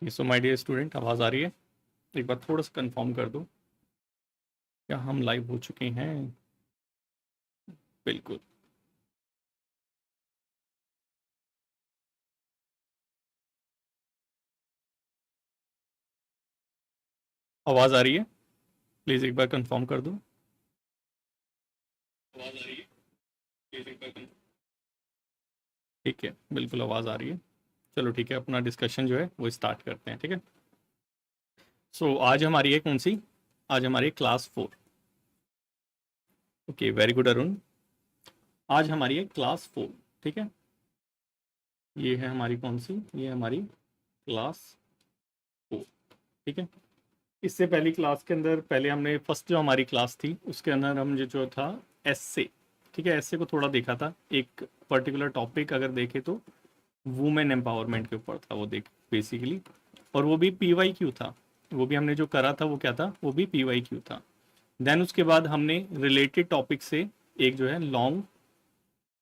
So my dear student, आवाज़ आ रही है? एक बार थोड़ा सा कंफर्म कर दो, क्या हम लाइव हो चुके हैं? बिल्कुल। आवाज़ आ रही है? प्लीज़ एक बार कंफर्म कर दो। आवाज़ आ रही है? प्लीज़ एक बार कंफर्म। ठीक है, बिल्कुल आवाज़ आ रही है। चलो ठीक है, अपना डिस्कशन जो है वो स्टार्ट करते हैं। ठीक है। आज हमारी है कौन सी? आज हमारी class 4। Okay, very good Arun. आज हमारी है क्लास 4। ठीक है। ये है हमारी कौन सी? ये हमारी क्लास 4। ठीक है। इससे पहली क्लास के अंदर पहले हमने फर्स्ट जो हमारी क्लास थी उसके अंदर हम जो था एससे, ठीक है, एससे को थोड़ा देखा था। एक पर्टिकुलर टॉपिक अगर देखे तो वुमेन एम्पावरमेंट के ऊपर था वो, देख बेसिकली। और वो भी पीवाई क्यू था। वो भी हमने जो करा था वो क्या था? वो भी पीवाई क्यू था। देन उसके बाद हमने रिलेटेड टॉपिक से एक जो है लॉन्ग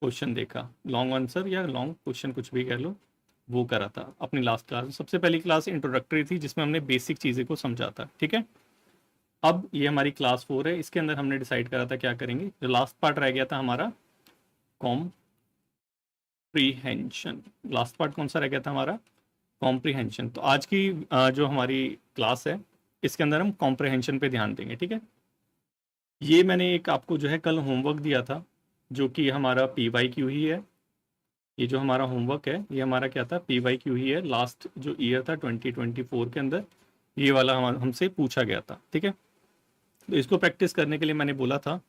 क्वेश्चन देखा, लॉन्ग आंसर या लॉन्ग क्वेश्चन कुछ भी कह लो, वो करा था अपनी लास्ट क्लास। सबसे पहली क्लास इंट्रोडक्टरी थी जिसमें हमने बेसिक चीज़ें को समझा था। ठीक है। अब ये हमारी क्लास 4 है। इसके अंदर हमने डिसाइड करा था क्या करेंगे। जो लास्ट पार्ट रह गया था हमारा, कॉम्प्रीहेंशन। लास्ट पार्ट कौन सा रह गया था हमारा? कॉम्प्रीहेंशन। तो आज की जो हमारी क्लास है इसके अंदर हम कॉम्प्रीहेंशन पे ध्यान देंगे। ठीक है। ये मैंने एक आपको जो है कल होमवर्क दिया था, जो कि हमारा पी वाई क्यू ही है। ये जो हमारा होमवर्क है ये हमारा क्या था? पी वाई क्यू ही है। लास्ट जो ईयर था 2024 के अंदर ये वाला हमसे पूछा गया था। ठीक है। तो इसको प्रैक्टिस करने के लिए मैंने बोला था,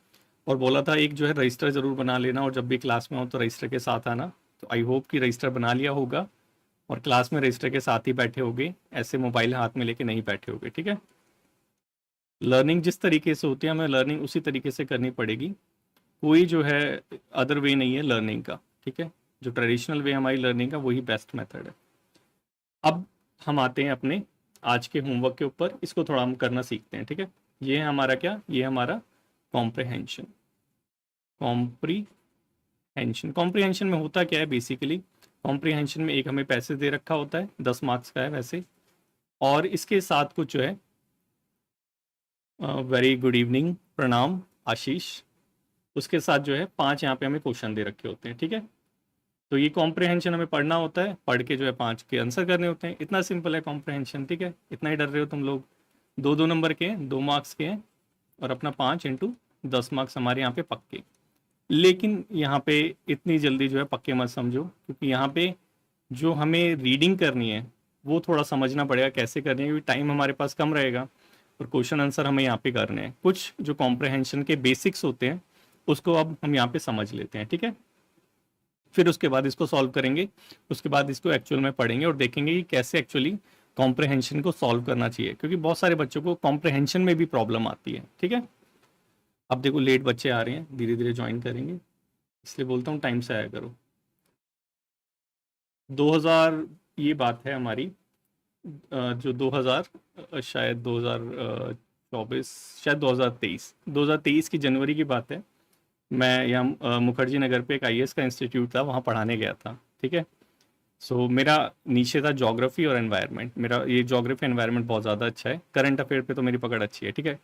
और बोला था एक जो है रजिस्टर ज़रूर बना लेना, और जब भी क्लास में हो तो रजिस्टर के साथ आना। तो आई होप कि रजिस्टर बना लिया होगा और क्लास में रजिस्टर के साथ ही बैठे होगे, ऐसे मोबाइल हाथ में लेके नहीं बैठे होगे। ठीक है। लर्निंग जिस तरीके से होती है हमें लर्निंग उसी तरीके से करनी पड़ेगी। कोई जो है अदर वे नहीं है लर्निंग का। ठीक है। जो ट्रेडिशनल वे हमारी लर्निंग का वही बेस्ट मेथड है। अब हम आते हैं अपने आज के होमवर्क के ऊपर। इसको थोड़ा हम करना सीखते हैं। ठीक है। ये है हमारा क्या? ये है हमारा कॉम्प्रहेंशन। कॉम्प्रीहेंशन में होता क्या है बेसिकली? कॉम्प्रीहेंशन में एक हमें पैसे दे रखा होता है, 10 मार्क्स का है वैसे, और इसके साथ कुछ जो है वेरी गुड इवनिंग, प्रणाम आशीष। उसके साथ जो है 5 यहाँ पे हमें क्वेश्चन दे रखे होते हैं। ठीक है। तो ये कॉम्प्रीहेंशन हमें पढ़ना होता है, पढ़ के जो है 5 के आंसर करने होते हैं। इतना सिंपल है कॉम्प्रीहेंशन। ठीक है। इतना ही डर रहे हो तुम लोग? 2-2 नंबर के हैं, 2 मार्क्स के हैं, और अपना 5 × 10 मार्क्स हमारे यहाँ पे पक्के। लेकिन यहाँ पे इतनी जल्दी जो है पक्के मत समझो, क्योंकि यहाँ पे जो हमें रीडिंग करनी है वो थोड़ा समझना पड़ेगा कैसे करनी है, क्योंकि टाइम हमारे पास कम रहेगा और क्वेश्चन आंसर हमें यहाँ पे करने हैं। कुछ जो कॉम्प्रहेंशन के बेसिक्स होते हैं उसको अब हम यहाँ पे समझ लेते हैं। ठीक है। फिर उसके बाद इसको सॉल्व करेंगे। उसके बाद इसको एक्चुअल में पढ़ेंगे और देखेंगे कि कैसे एक्चुअली कॉम्प्रहेंशन को सॉल्व करना चाहिए, क्योंकि बहुत सारे बच्चों को कॉम्प्रहेंशन में भी प्रॉब्लम आती है। ठीक है। अब देखो लेट बच्चे आ रहे हैं, धीरे धीरे ज्वाइन करेंगे, इसलिए बोलता हूँ टाइम से आया करो। 2000 ये बात है हमारी, जो 2000 शायद 2024, शायद 2023 की जनवरी की बात है। मैं यहाँ मुखर्जी नगर पे एक आईएएस का इंस्टीट्यूट था, वहाँ पढ़ाने गया था। ठीक है। मेरा नीचे था ज्योग्राफी और एनवायरनमेंट। मेरा ये ज्योग्राफी एनवायरनमेंट बहुत ज़्यादा अच्छा है, करंट अफेयर पे तो मेरी पकड़ अच्छी है। ठीक है।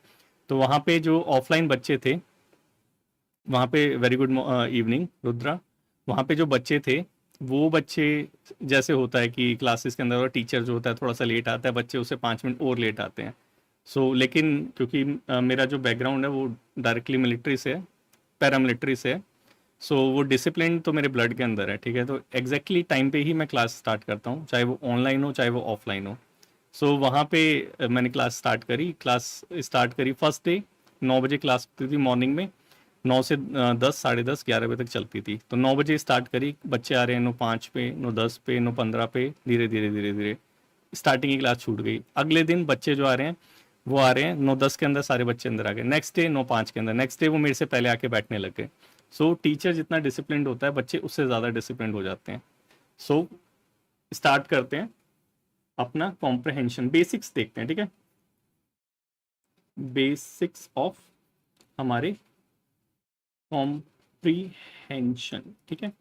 तो वहाँ पे जो ऑफलाइन बच्चे थे, वहाँ पे वेरी गुड इवनिंग रुद्रा, वहाँ पे जो बच्चे थे वो बच्चे, जैसे होता है कि क्लासेस के अंदर और टीचर जो होता है थोड़ा सा लेट आता है, बच्चे उससे 5 मिनट और लेट आते हैं। लेकिन क्योंकि मेरा जो बैकग्राउंड है वो डायरेक्टली मिलिट्री से है, पैरामिलिट्री से है। वो डिसिप्लिन तो मेरे ब्लड के अंदर है। ठीक है। तो एग्जैक्टली टाइम पे ही मैं क्लास स्टार्ट करता हूँ, चाहे वो ऑनलाइन हो चाहे वो ऑफलाइन हो। वहाँ पे मैंने क्लास स्टार्ट करी फर्स्ट डे। 9 बजे क्लास होती थी मॉर्निंग में, 9 से 10, 10:30, 11 बजे तक चलती थी। तो 9 बजे स्टार्ट करी, बच्चे आ रहे हैं 9:05 पे, 9:10 पे, 9:15 पे, धीरे धीरे धीरे धीरे स्टार्टिंग की क्लास छूट गई। अगले दिन बच्चे जो आ रहे हैं वो आ रहे हैं 9:10 के अंदर, सारे बच्चे अंदर आ गए। नेक्स्ट डे 9:05 के अंदर, नेक्स्ट डे वो मेरे से पहले आके बैठने लग गए। टीचर जितना डिसिप्लिन होता है बच्चे उससे ज़्यादा डिसिप्लिन हो जाते हैं। सो स्टार्ट करते हैं अपना कॉम्प्रहेंशन। बेसिक्स देखते हैं। ठीक है। बेसिक्स ऑफ हमारे कॉम्प्रीहेंशन। ठीक है।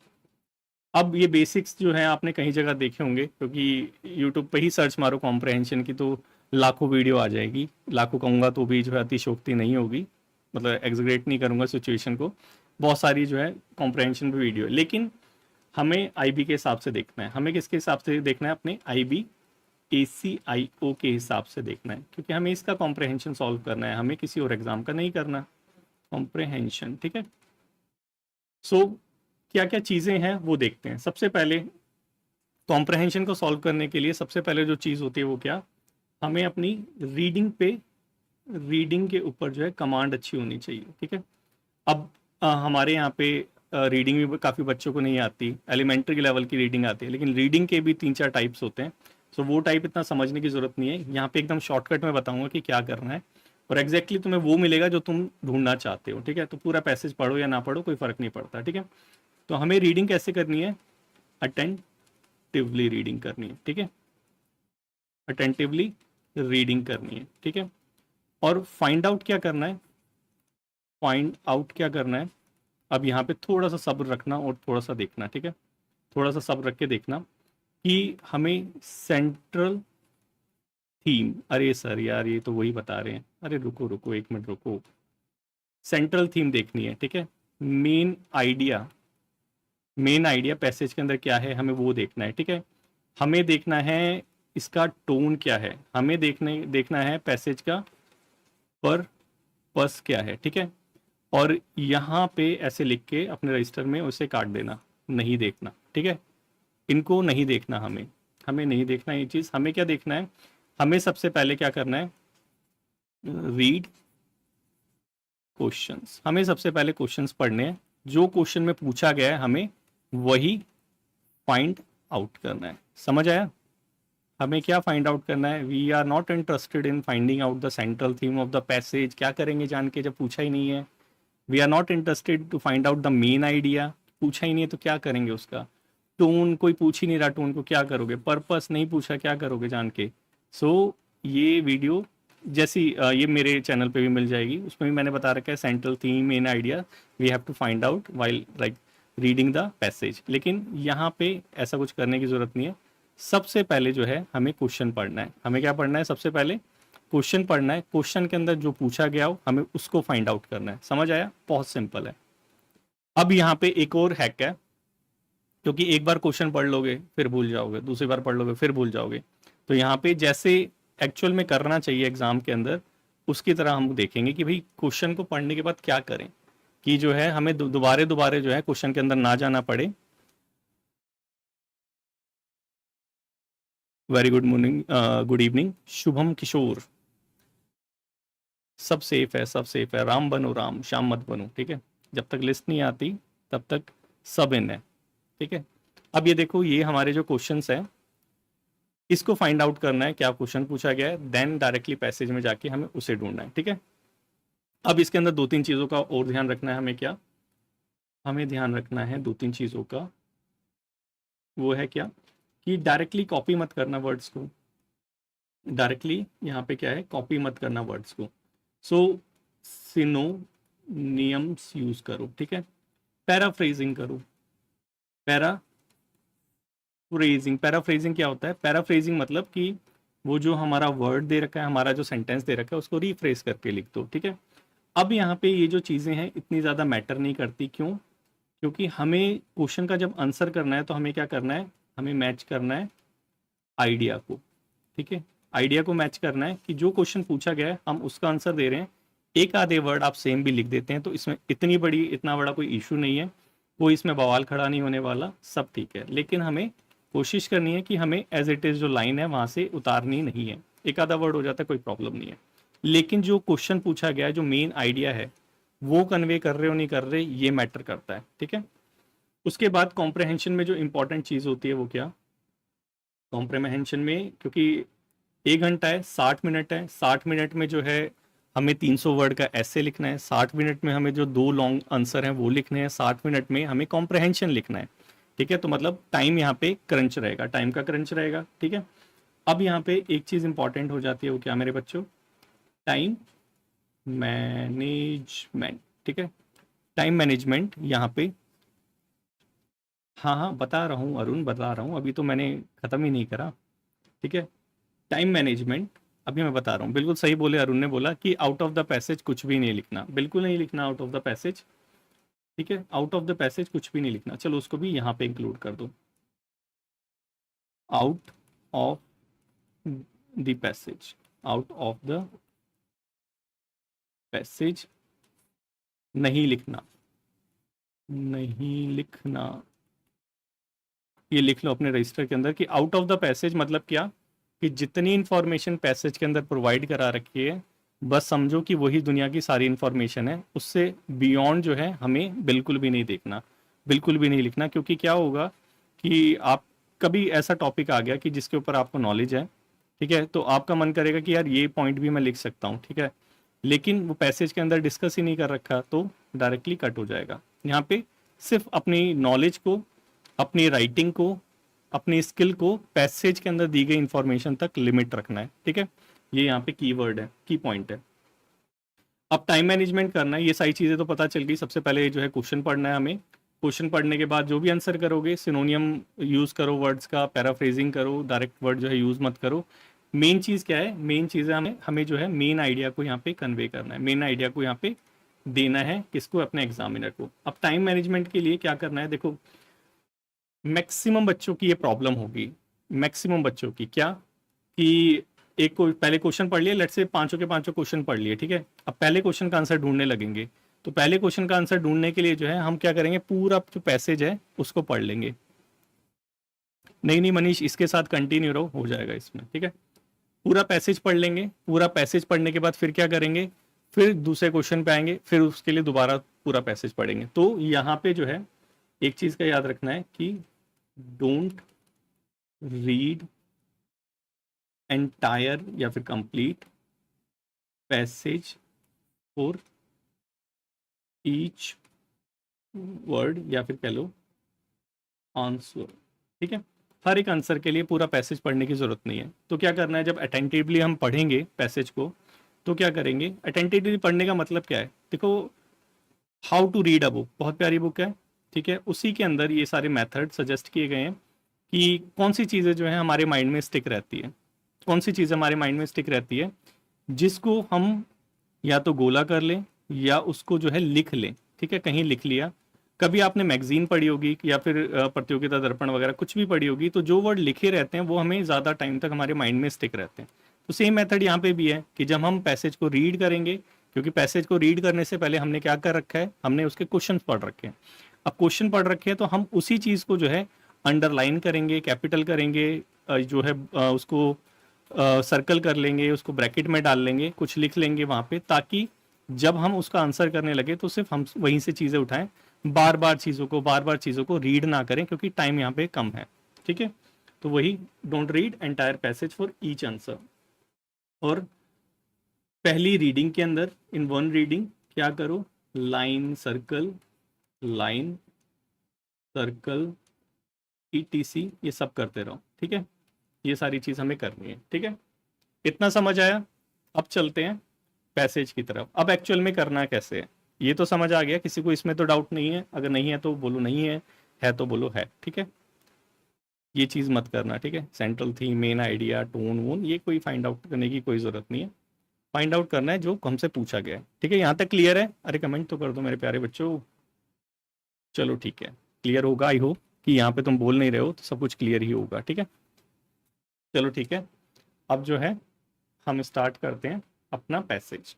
अब ये बेसिक्स जो है आपने कहीं जगह देखे होंगे, क्योंकि यूट्यूब पे ही सर्च मारो कॉम्प्रहेंशन की तो लाखों वीडियो आ जाएगी। लाखों कहूँगा तो भी जो है अतिशयोक्ति नहीं होगी, मतलब एग्जैगरेट नहीं करूँगा सिचुएशन को। बहुत सारी जो है कॉम्प्रहेंशन पे वीडियो है, लेकिन हमें आईबी के हिसाब से देखना है। हमें किसके हिसाब से देखना है? अपने आईबी ACIO के हिसाब से देखना है, क्योंकि हमें इसका कॉम्प्रहेंशन सॉल्व करना है, हमें किसी और एग्जाम का नहीं करना कॉम्प्रहेंशन। ठीक है, सो क्या क्या चीज़ें हैं वो देखते हैं। सबसे पहले कॉम्प्रहेंशन को सॉल्व करने के लिए सबसे पहले जो चीज़ होती है वो क्या, हमें अपनी रीडिंग के ऊपर जो है कमांड अच्छी होनी चाहिए। ठीक है, अब हमारे यहाँ पे रीडिंग भी काफ़ी बच्चों को नहीं आती, एलिमेंट्री लेवल की रीडिंग आती है, लेकिन रीडिंग के भी 3-4 टाइप्स होते हैं। सो वो टाइप इतना समझने की ज़रूरत नहीं है, यहाँ पे एकदम शॉर्टकट में बताऊंगा कि क्या करना है, और एग्जैक्टली तुम्हें वो मिलेगा जो तुम ढूंढना चाहते हो। ठीक है, तो पूरा पैसेज पढ़ो या ना पढ़ो कोई फ़र्क नहीं पड़ता। ठीक है, तो हमें रीडिंग कैसे करनी है? अटेंटिवली रीडिंग करनी है। ठीक है, अटेंटिवली रीडिंग करनी है। ठीक है, और फाइंड आउट क्या करना है? फाइंड आउट क्या करना है? अब यहाँ पे थोड़ा सा सब्र रखना और थोड़ा सा देखना। ठीक है, थोड़ा सा सब्र रख के देखना कि हमें सेंट्रल थीम, अरे सर यार ये तो वही बता रहे हैं, अरे रुको रुको 1 मिनट रुको, सेंट्रल थीम देखनी है। ठीक है, मेन आइडिया पैसेज के अंदर क्या है हमें वो देखना है। ठीक है, हमें देखना है इसका टोन क्या है, हमें देखना है पैसेज का पर्पस क्या है। ठीक है, और यहाँ पे ऐसे लिख के अपने रजिस्टर में उसे काट देना, नहीं देखना। ठीक है, इनको नहीं देखना, हमें नहीं देखना ये चीज़। हमें क्या देखना है? हमें सबसे पहले क्या करना है? Read questions. हमें सबसे पहले क्वेश्चंस पढ़ने हैं, जो क्वेश्चन में पूछा गया है हमें वही फाइंड आउट करना है। समझ आया? हमें क्या फाइंड आउट करना है? We are not interested in finding out the central theme of the passage. क्या करेंगे जान के, जब पूछा ही नहीं है? We are not interested to find out the main idea. पूछा ही नहीं है तो क्या करेंगे उसका? टोन कोई पूछ ही नहीं रहा, टोन को क्या करोगे? पर्पस नहीं पूछा, क्या करोगे जान के? ये वीडियो जैसी ये मेरे चैनल पे भी मिल जाएगी, उसमें भी मैंने बता रखा है central theme main idea we have to find out while like reading the passage. लेकिन यहाँ पे ऐसा कुछ करने की ज़रूरत नहीं है। सबसे पहले जो है हमें क्वेश्चन पढ़ना है। हमें क्या पढ़ना है? सबसे पहले क्वेश्चन पढ़ना है। क्वेश्चन के अंदर जो पूछा गया हो हमें उसको फाइंड आउट करना है। समझ आया? बहुत सिंपल है। अब यहाँ पे एक और हैक है, क्योंकि एक बार क्वेश्चन पढ़ लोगे फिर भूल जाओगे, दूसरी बार पढ़ लोगे फिर भूल जाओगे। तो यहाँ पे जैसे एक्चुअल में करना चाहिए एग्जाम के अंदर, उसकी तरह हम देखेंगे कि भाई क्वेश्चन को पढ़ने के बाद क्या करें कि जो है हमें दोबारे दोबारे जो है क्वेश्चन के अंदर ना जाना पड़े। Very good morning, good evening Shubham Kishore. सब सेफ है, सब सेफ है। राम बनो राम, श्याम मत बनो। ठीक है, जब तक लिस्ट नहीं आती तब तक सब इन है। ठीक है, अब ये देखो, ये हमारे जो क्वेश्चंस हैं इसको फाइंड आउट करना है, क्या क्वेश्चन पूछा गया है, देन डायरेक्टली पैसेज में जाके हमें उसे ढूंढना है। ठीक है, अब इसके अंदर 2-3 चीज़ों का और ध्यान रखना है। हमें क्या हमें ध्यान रखना है? 2-3 चीज़ों का। वो है क्या कि डायरेक्टली कॉपी मत करना वर्ड्स को। डायरेक्टली यहाँ पे क्या है? कॉपी मत करना वर्ड्स को। सो सिनोनियम्स यूज करो। ठीक है, पैराफ्रेजिंग करो। पैराफ्रेजिंग क्या होता है? पैराफ्रेजिंग मतलब कि वो जो हमारा वर्ड दे रखा है, हमारा जो सेंटेंस दे रखा है, उसको रीफ्रेज करके लिख दो। ठीक है, अब यहाँ पे ये जो चीज़ें हैं इतनी ज़्यादा मैटर नहीं करती। क्यों? क्योंकि हमें क्वेश्चन का जब आंसर करना है तो हमें क्या करना है? हमें मैच करना है आइडिया को। ठीक है, आइडिया को मैच करना है कि जो क्वेश्चन पूछा गया है हम उसका आंसर दे रहे हैं, एक आधे वर्ड आप सेम भी लिख देते हैं तो इसमें इतना बड़ा कोई इशू नहीं है, कोई इसमें बवाल खड़ा नहीं होने वाला, सब ठीक है। लेकिन हमें कोशिश करनी है कि हमें एज इट इज़ जो लाइन है वहाँ से उतारनी नहीं है। एक आधा वर्ड हो जाता है कोई प्रॉब्लम नहीं है, लेकिन जो क्वेश्चन पूछा गया है, जो मेन आइडिया है, वो कन्वे कर रहे हो नहीं कर रहे, ये मैटर करता है। ठीक है, उसके बाद कॉम्प्रहेंशन में जो इंपॉर्टेंट चीज़ होती है वो क्या? कॉम्प्रहेंशन में, क्योंकि 1 घंटा है, 60 मिनट है, 60 मिनट में जो है हमें 300 वर्ड का ऐसे लिखना है, 60 मिनट में हमें जो 2 लॉन्ग आंसर हैं वो लिखने हैं, 60 मिनट में हमें कॉम्प्रहेंशन लिखना है। ठीक है, तो मतलब टाइम यहाँ पे क्रंच रहेगा, टाइम का क्रंच रहेगा। ठीक है, अब यहाँ पे एक चीज़ इंपॉर्टेंट हो जाती है, वो क्या मेरे बच्चों? Time management. ठीक है, टाइम मैनेजमेंट यहाँ पे हाँ हाँ बता रहा हूँ अरुण, बता रहा हूँ, अभी तो मैंने ख़त्म ही नहीं करा। ठीक है, टाइम मैनेजमेंट, अभी मैं बता रहा हूँ। बिल्कुल सही बोले अरुण ने, बोला कि आउट ऑफ द पैसेज कुछ भी नहीं लिखना, बिल्कुल नहीं लिखना आउट ऑफ द पैसेज। ठीक है, आउट ऑफ द पैसेज कुछ भी नहीं लिखना। चलो उसको भी यहाँ पे इंक्लूड कर दो, out of the passage, out of the passage नहीं लिखना, नहीं लिखना। ये लिख लो अपने रजिस्टर के अंदर कि आउट ऑफ द पैसेज मतलब क्या, कि जितनी इंफॉर्मेशन पैसेज के अंदर प्रोवाइड करा रखी है, बस समझो कि वही दुनिया की सारी इंफॉर्मेशन है, उससे बियॉन्ड जो है हमें बिल्कुल भी नहीं देखना, बिल्कुल भी नहीं लिखना। क्योंकि क्या होगा कि आप कभी ऐसा टॉपिक आ गया कि जिसके ऊपर आपको नॉलेज है, ठीक है, तो आपका मन करेगा कि यार ये पॉइंट भी मैं लिख सकता हूँ, ठीक है, लेकिन वो पैसेज के अंदर डिस्कस ही नहीं कर रखा तो डायरेक्टली कट हो जाएगा। यहाँ पे सिर्फ अपनी नॉलेज को, अपनी राइटिंग को, अपनी स्किल को पैसेज के अंदर दी गई इंफॉर्मेशन तक लिमिट रखना है। ठीक है, ये यहाँ पे कीवर्ड है, की पॉइंट है। अब टाइम मैनेजमेंट करना है, ये सारी चीज़ें तो पता चल गई। सबसे पहले जो है क्वेश्चन पढ़ना है हमें। क्वेश्चन पढ़ने के बाद जो भी आंसर करोगे, सिनोनियम यूज़ करो वर्ड्स का, पैराफ्रेजिंग करो, डायरेक्ट वर्ड जो है यूज़ मत करो। मेन चीज़ क्या है, मेन चीज़ है हमें हमें जो है मेन आइडिया को यहाँ पे कन्वे करना है, मेन आइडिया को यहाँ पे देना है किसको, अपने एग्जामिनर को। अब टाइम मैनेजमेंट के लिए क्या करना है, देखो मैक्सिमम बच्चों की ये प्रॉब्लम होगी, मैक्सिमम बच्चों की क्या, कि एक को पहले क्वेश्चन पढ़ लिए, लेट से पांचों के पांचों क्वेश्चन पढ़ लिए, ठीक है, अब पहले क्वेश्चन का आंसर ढूंढने लगेंगे। तो पहले क्वेश्चन का आंसर ढूंढने के लिए जो है हम क्या करेंगे, पूरा जो पैसेज है उसको पढ़ लेंगे। नहीं नहीं मनीष, इसके साथ कंटिन्यू रहो, हो जाएगा इसमें, ठीक है। पूरा पैसेज पढ़ लेंगे, पूरा पैसेज पढ़ने के बाद फिर क्या करेंगे, फिर दूसरे क्वेश्चन पे आएंगे, फिर उसके लिए दोबारा पूरा पैसेज पढ़ेंगे। तो यहाँ पे जो है एक चीज का याद रखना है कि डोंट रीड एंटायर या फिर complete passage for each word या फिर कह लो आंसर। ठीक है, हर एक आंसर के लिए पूरा पैसेज पढ़ने की जरूरत नहीं है। तो क्या करना है, जब अटेंटिवली हम पढ़ेंगे पैसेज को, तो क्या करेंगे, अटेंटिवली पढ़ने का मतलब क्या है, देखो how to read a book बहुत प्यारी बुक है, ठीक है, उसी के अंदर ये सारे मेथड सजेस्ट किए गए हैं कि कौन सी चीज़ें जो है हमारे माइंड में स्टिक रहती है, कौन सी चीज़ हमारे माइंड में स्टिक रहती है, जिसको हम या तो गोला कर लें या उसको जो है लिख लें। ठीक है, कहीं लिख लिया, कभी आपने मैगजीन पढ़ी होगी या फिर प्रतियोगिता दर्पण वगैरह कुछ भी पढ़ी होगी, तो जो वर्ड लिखे रहते हैं वो हमें ज़्यादा टाइम तक हमारे माइंड में स्टिक रहते हैं। तो सेम मेथड यहाँ पे भी है कि जब हम पैसेज को रीड करेंगे, क्योंकि पैसेज को रीड करने से पहले हमने क्या कर रखा है, हमने उसके क्वेश्चन पढ़ रखे हैं। अब क्वेश्चन पढ़ रखे हैं तो हम उसी चीज़ को जो है अंडरलाइन करेंगे, कैपिटल करेंगे, जो है उसको सर्कल कर लेंगे, उसको ब्रैकेट में डाल लेंगे, कुछ लिख लेंगे वहाँ पे, ताकि जब हम उसका आंसर करने लगे तो सिर्फ हम वहीं से चीज़ें उठाएं, बार बार चीज़ों को रीड ना करें, क्योंकि टाइम यहाँ पे कम है। ठीक है, तो वही don't read entire passage for each answer. और पहली रीडिंग के अंदर इन वन रीडिंग क्या करो, लाइन सर्कल ETC ये सब करते रहो। ठीक है, ये सारी चीज़ हमें करनी है। ठीक है, इतना समझ आया। अब चलते हैं पैसेज की तरफ। अब एक्चुअल में करना कैसे है ये तो समझ आ गया, किसी को इसमें तो डाउट नहीं है, अगर नहीं है तो बोलो नहीं है तो बोलो है। ठीक है, ये चीज़ मत करना, ठीक है, central theme, main idea, tone वोन, ये कोई फाइंड आउट करने की कोई ज़रूरत नहीं है। फाइंड आउट करना है जो हमसे पूछा गया है। ठीक है, यहाँ तक क्लियर है? अरे कमेंट तो कर दो मेरे प्यारे बच्चों। चलो ठीक है, क्लियर होगा, आई होप कि यहाँ पे तुम बोल नहीं रहे हो तो सब कुछ क्लियर ही होगा। ठीक है, चलो ठीक है, अब जो है हम स्टार्ट करते हैं अपना पैसेज।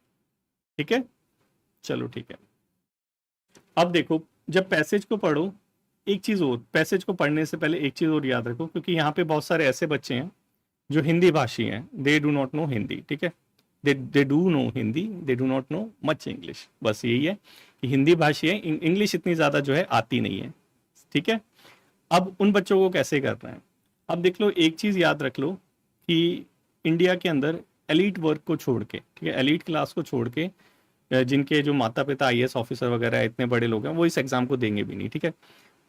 ठीक है, चलो ठीक है। अब देखो, जब पैसेज को पढ़ो, एक चीज़ और, पैसेज को पढ़ने से पहले एक चीज़ और याद रखो, क्योंकि यहाँ पे बहुत सारे ऐसे बच्चे हैं जो हिंदी भाषी हैं, they do not know Hindi. ठीक है, they do know Hindi, they do not know much English. बस यही है कि हिंदी भाषी है, इंग्लिश इतनी ज़्यादा जो है आती नहीं है। ठीक है, अब उन बच्चों को कैसे करना है, अब देख लो, एक चीज़ याद रख लो कि इंडिया के अंदर एलीट वर्क को छोड़ के, ठीक है, एलीट क्लास को छोड़ के, जिनके जो माता पिता IAS ऑफिसर वगैरह इतने बड़े लोग हैं, वो इस एग्जाम को देंगे भी नहीं। ठीक है,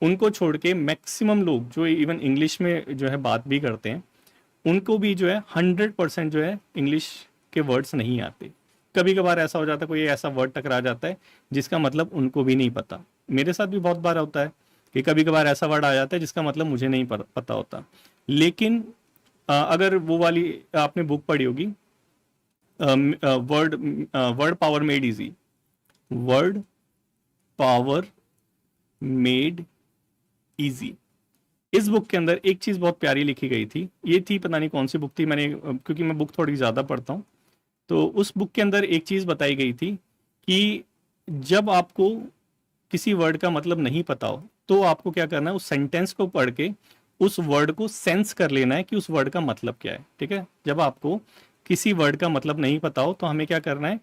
उनको छोड़ के मैक्सिमम लोग जो इवन इंग्लिश में जो है बात भी करते हैं, उनको भी जो है 100% जो है इंग्लिश के वर्ड्स नहीं आते। कभी कभार ऐसा हो जाता है, कोई ऐसा वर्ड टकरा जाता है जिसका मतलब उनको भी नहीं पता। मेरे साथ भी बहुत बार होता है कि कभी कभार ऐसा वर्ड आ जाता है जिसका मतलब मुझे नहीं पता होता। लेकिन अगर वो वाली आपने बुक पढ़ी होगी, word word power made easy, word power made easy, इस बुक के अंदर एक चीज बहुत प्यारी लिखी गई थी। ये थी, पता नहीं कौन सी बुक थी, मैंने क्योंकि मैं बुक थोड़ी ज्यादा पढ़ता हूँ, तो उस बुक के अंदर एक चीज बताई गई थी कि जब आपको किसी वर्ड का मतलब नहीं पता हो तो आपको क्या करना है, उस सेंटेंस को पढ़ के उस वर्ड को सेंस कर लेना है कि उस वर्ड का मतलब क्या है। ठीक है, जब आपको किसी वर्ड का मतलब नहीं पता हो तो हमें क्या करना है,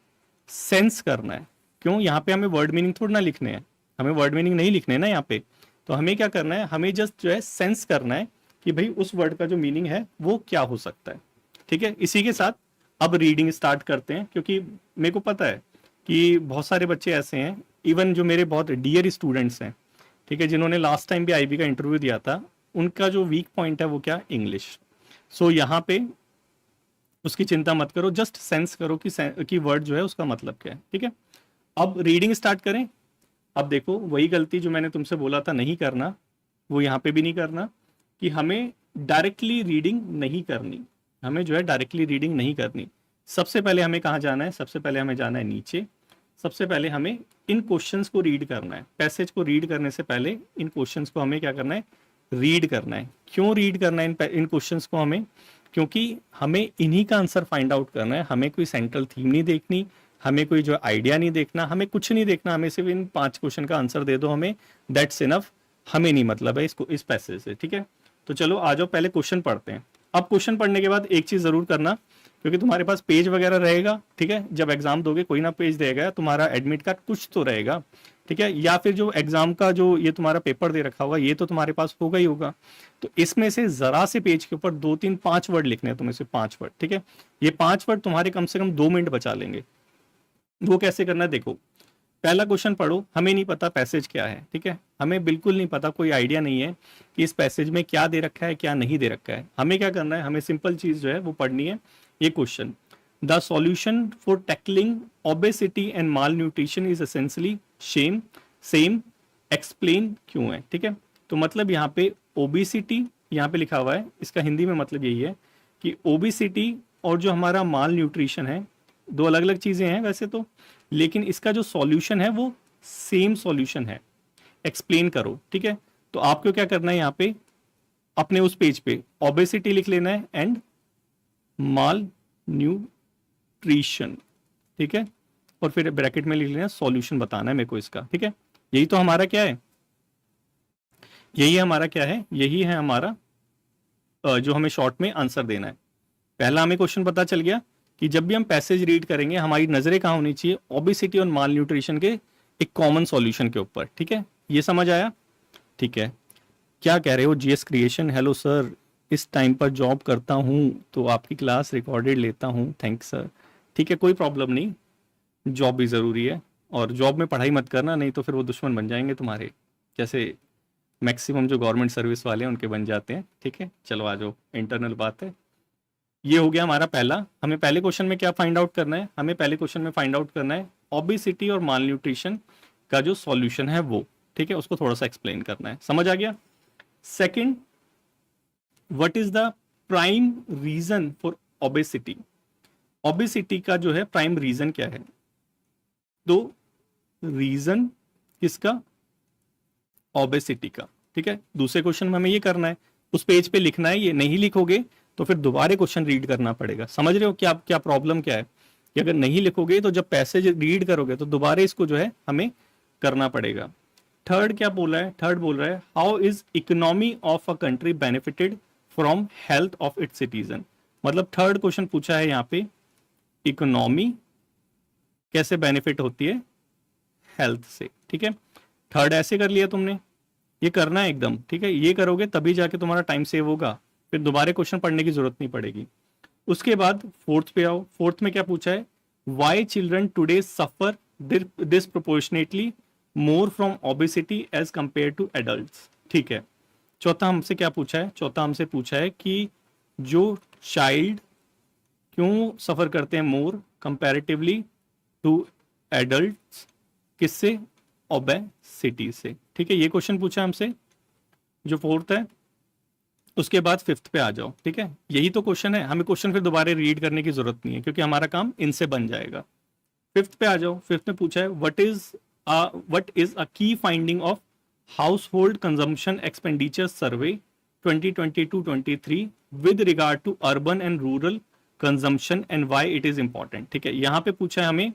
सेंस करना है। क्यों, यहाँ पे हमें वर्ड मीनिंग थोड़ा ना लिखने हैं, हमें वर्ड मीनिंग नहीं लिखने हैं ना यहाँ पे। तो हमें क्या करना है, हमें जस्ट जो है सेंस करना है कि भाई उस वर्ड का जो मीनिंग है वो क्या हो सकता है। ठीक है, इसी के साथ अब रीडिंग स्टार्ट करते हैं, क्योंकि मेरे को पता है कि बहुत सारे बच्चे ऐसे हैं, इवन जो मेरे बहुत डियर स्टूडेंट्स हैं, ठीक है, जिन्होंने लास्ट टाइम भी आईबी का इंटरव्यू दिया था, उनका जो वीक पॉइंट है वो क्या, इंग्लिश। सो यहाँ पे उसकी चिंता मत करो, जस्ट सेंस करो कि वर्ड जो है उसका मतलब क्या है। ठीक है, अब रीडिंग स्टार्ट करें। अब देखो, वही गलती जो मैंने तुमसे बोला था नहीं करना, वो यहाँ पे भी नहीं करना, कि हमें डायरेक्टली रीडिंग नहीं करनी, हमें जो है डायरेक्टली रीडिंग नहीं करनी। सबसे पहले हमें कहाँ जाना है, सबसे पहले हमें जाना है नीचे। सबसे पहले हमें इन क्वेश्चंस को रीड करना है। पैसेज को रीड करने से पहले इन क्वेश्चंस को हमें क्या करना है, रीड करना है। क्यों रीड करना है इन क्वेश्चंस को हमें, क्योंकि हमें इन्हीं का आंसर फाइंड आउट करना है। हमें कोई सेंट्रल थीम नहीं देखनी, हमें कोई जो आइडिया नहीं देखना, हमें कुछ नहीं देखना, हमें सिर्फ इन 5 क्वेश्चन का आंसर दे दो हमें, दैट्स इनफ। हमें नहीं मतलब है इसको इस पैसेज से। ठीक है, तो चलो आ जाओ, पहले क्वेश्चन पढ़ते हैं। अब क्वेश्चन पढ़ने के बाद एक चीज जरूर करना, क्योंकि तुम्हारे पास पेज वगैरह रहेगा, ठीक है, जब एग्जाम दोगे कोई ना पेज देगा, तुम्हारा एडमिट कार्ड कुछ तो रहेगा, ठीक है, या फिर जो एग्जाम का जो ये तुम्हारा पेपर दे रखा होगा ये तो तुम्हारे पास होगा ही होगा। तो इसमें से जरा से पेज के ऊपर 2 3 5 वर्ड लिखने हैं तुम्हें से, 5 वर्ड। ठीक है, ये 5 वर्ड तुम्हारे कम से कम 2 मिनट बचा लेंगे। वो कैसे करना है, देखो, पहला क्वेश्चन पढ़ो। हमें नहीं पता पैसेज क्या है, ठीक है, हमें बिल्कुल नहीं पता, कोई आइडिया नहीं है कि इस पैसेज में क्या दे रखा है क्या नहीं दे रखा है। हमें क्या करना है, हमें सिंपल चीज जो है वो पढ़नी है। ये question, the solution for tackling obesity and malnutrition is essentially same, explain क्यों है। ठीक है, तो मतलब यहाँ पे ओबेसिटी यहाँ पे लिखा हुआ है, इसका हिंदी में मतलब यही है कि ओबेसिटी और जो हमारा माल न्यूट्रिशन है, दो अलग अलग चीजें हैं वैसे तो, लेकिन इसका जो सॉल्यूशन है वो सेम सॉल्यूशन है। एक्सप्लेन करो। ठीक है, तो आपको क्या करना है, यहाँ पे अपने उस पेज पे ओबेसिटी लिख लेना है एंड माल न्यूट्रिशन। ठीक है, और फिर ब्रैकेट में लिख लेना, सॉल्यूशन बताना है मेरे को इसका। ठीक है, यही तो हमारा क्या है, यही हमारा क्या है, यही है हमारा जो हमें शॉर्ट में आंसर देना है। पहला हमें क्वेश्चन पता चल गया कि जब भी हम पैसेज रीड करेंगे हमारी नजरें कहाँ होनी चाहिए, ओबेसिटी और माल न्यूट्रिशन के एक कॉमन सॉल्यूशन के ऊपर। ठीक है, ये समझ आया। ठीक है, क्या कह रहे हो जीएस क्रिएशन, हेलो सर, इस टाइम पर जॉब करता हूँ तो आपकी क्लास रिकॉर्डेड लेता हूँ, थैंक्स सर। ठीक है, कोई प्रॉब्लम नहीं, जॉब भी ज़रूरी है, और जॉब में पढ़ाई मत करना, नहीं तो फिर वो दुश्मन बन जाएंगे तुम्हारे, जैसे मैक्सिमम जो गवर्नमेंट सर्विस वाले हैं उनके बन जाते हैं। ठीक है, चलो आ जाओ, इंटरनल बात है। ये हो गया हमारा पहला। हमें पहले क्वेश्चन में क्या फाइंड आउट करना है, हमें पहले क्वेश्चन में फाइंड आउट करना है ओबेसिटी और माल न्यूट्रिशन का जो सॉल्यूशन है वो। ठीक है, उसको थोड़ा सा एक्सप्लेन करना है, समझ आ गया। Second, what is the prime reason for obesity, obesity का जो है प्राइम रीजन क्या है। तो रीजन किसका, ओबेसिटी का। ठीक है, दूसरे क्वेश्चन में हमें ये करना है, उस पेज पे लिखना है, ये नहीं लिखोगे तो फिर दोबारा क्वेश्चन रीड करना पड़ेगा। समझ रहे हो क्या क्या प्रॉब्लम क्या है, कि अगर नहीं लिखोगे तो जब पैसेज रीड करोगे तो दोबारा इसको जो है हमें करना पड़ेगा। थर्ड क्या बोला है, थर्ड बोल रहा है how is economy of a country benefited from health of its citizen. मतलब थर्ड क्वेश्चन पूछा है यहाँ पे, इकोनॉमी कैसे बेनिफिट होती है हेल्थ से। ठीक है, थर्ड ऐसे कर लिया तुमने, ये करना है एकदम। ठीक है, ये करोगे तभी जाके तुम्हारा टाइम सेव होगा, फिर दोबारा क्वेश्चन पढ़ने की जरूरत नहीं पड़ेगी। उसके बाद फोर्थ पे आओ, फोर्थ में क्या पूछा है, why children today suffer disproportionately more from obesity as compare to adults. ठीक है, चौथा हमसे क्या पूछा है, चौथा हमसे पूछा है कि जो चाइल्ड क्यों सफर करते हैं मोर कंपैरेटिवली टू एडल्ट्स, किससे, ओबेसिटी से। ठीक है, ये क्वेश्चन पूछा हमसे जो फोर्थ है। उसके बाद फिफ्थ पे आ जाओ। ठीक है, यही तो क्वेश्चन है, हमें क्वेश्चन फिर दोबारा रीड करने की जरूरत नहीं है क्योंकि हमारा काम इनसे बन जाएगा। फिफ्थ पे आ जाओ। फिफ्थ में पूछा है what is a key finding of household consumption expenditure survey 2022-23 with regard to urban and rural consumption and why it is important. ठीक है, यहां पे पूछा है हमें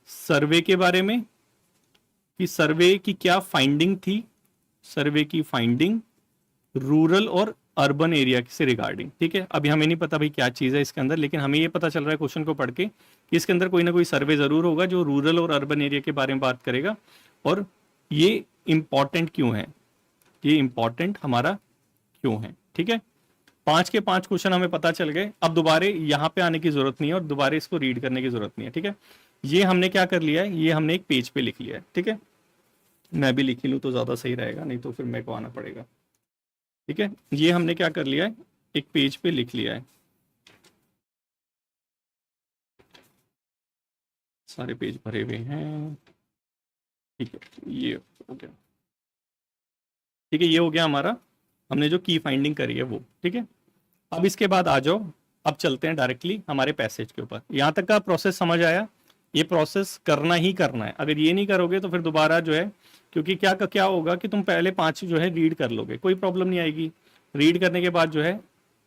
सर्वे के बारे में कि सर्वे की क्या फाइंडिंग थी, सर्वे की फाइंडिंग रूरल और अर्बन एरिया से रिगार्डिंग। ठीक है, अभी हमें नहीं पता भाई क्या चीज़ है इसके अंदर, लेकिन हमें ये पता चल रहा है क्वेश्चन को पढ़ के कि इसके अंदर कोई ना कोई सर्वे जरूर होगा जो रूरल और अर्बन एरिया के बारे में बात करेगा। और ये इंपॉर्टेंट क्यों है, ये इंपॉर्टेंट हमारा क्यों है। ठीक है, 5 के 5 क्वेश्चन हमें पता चल गए। अब दोबारा यहाँ पे आने की जरूरत नहीं है और दोबारा इसको रीड करने की जरूरत नहीं है। ठीक है, ये हमने क्या कर लिया है, ये हमने एक पेज पे लिख लिया है। ठीक है, मैं भी लिख लूँ तो ज़्यादा सही रहेगा, नहीं तो फिर मेरे को आना पड़ेगा। ठीक है, ये हमने क्या कर लिया है, एक पेज पे लिख लिया है। सारे पेज भरे हुए हैं। ठीक है, ये हो गया। ठीक है, ये हो गया हमारा, हमने जो की फाइंडिंग करी है वो। ठीक है, अब इसके बाद आ जाओ, अब चलते हैं डायरेक्टली हमारे पैसेज के ऊपर। यहाँ तक का प्रोसेस समझ आया, ये प्रोसेस करना ही करना है। अगर ये नहीं करोगे तो फिर दोबारा जो है, क्योंकि क्या होगा कि तुम पहले 5 जो है रीड कर लोगे, कोई प्रॉब्लम नहीं आएगी। रीड करने के बाद जो है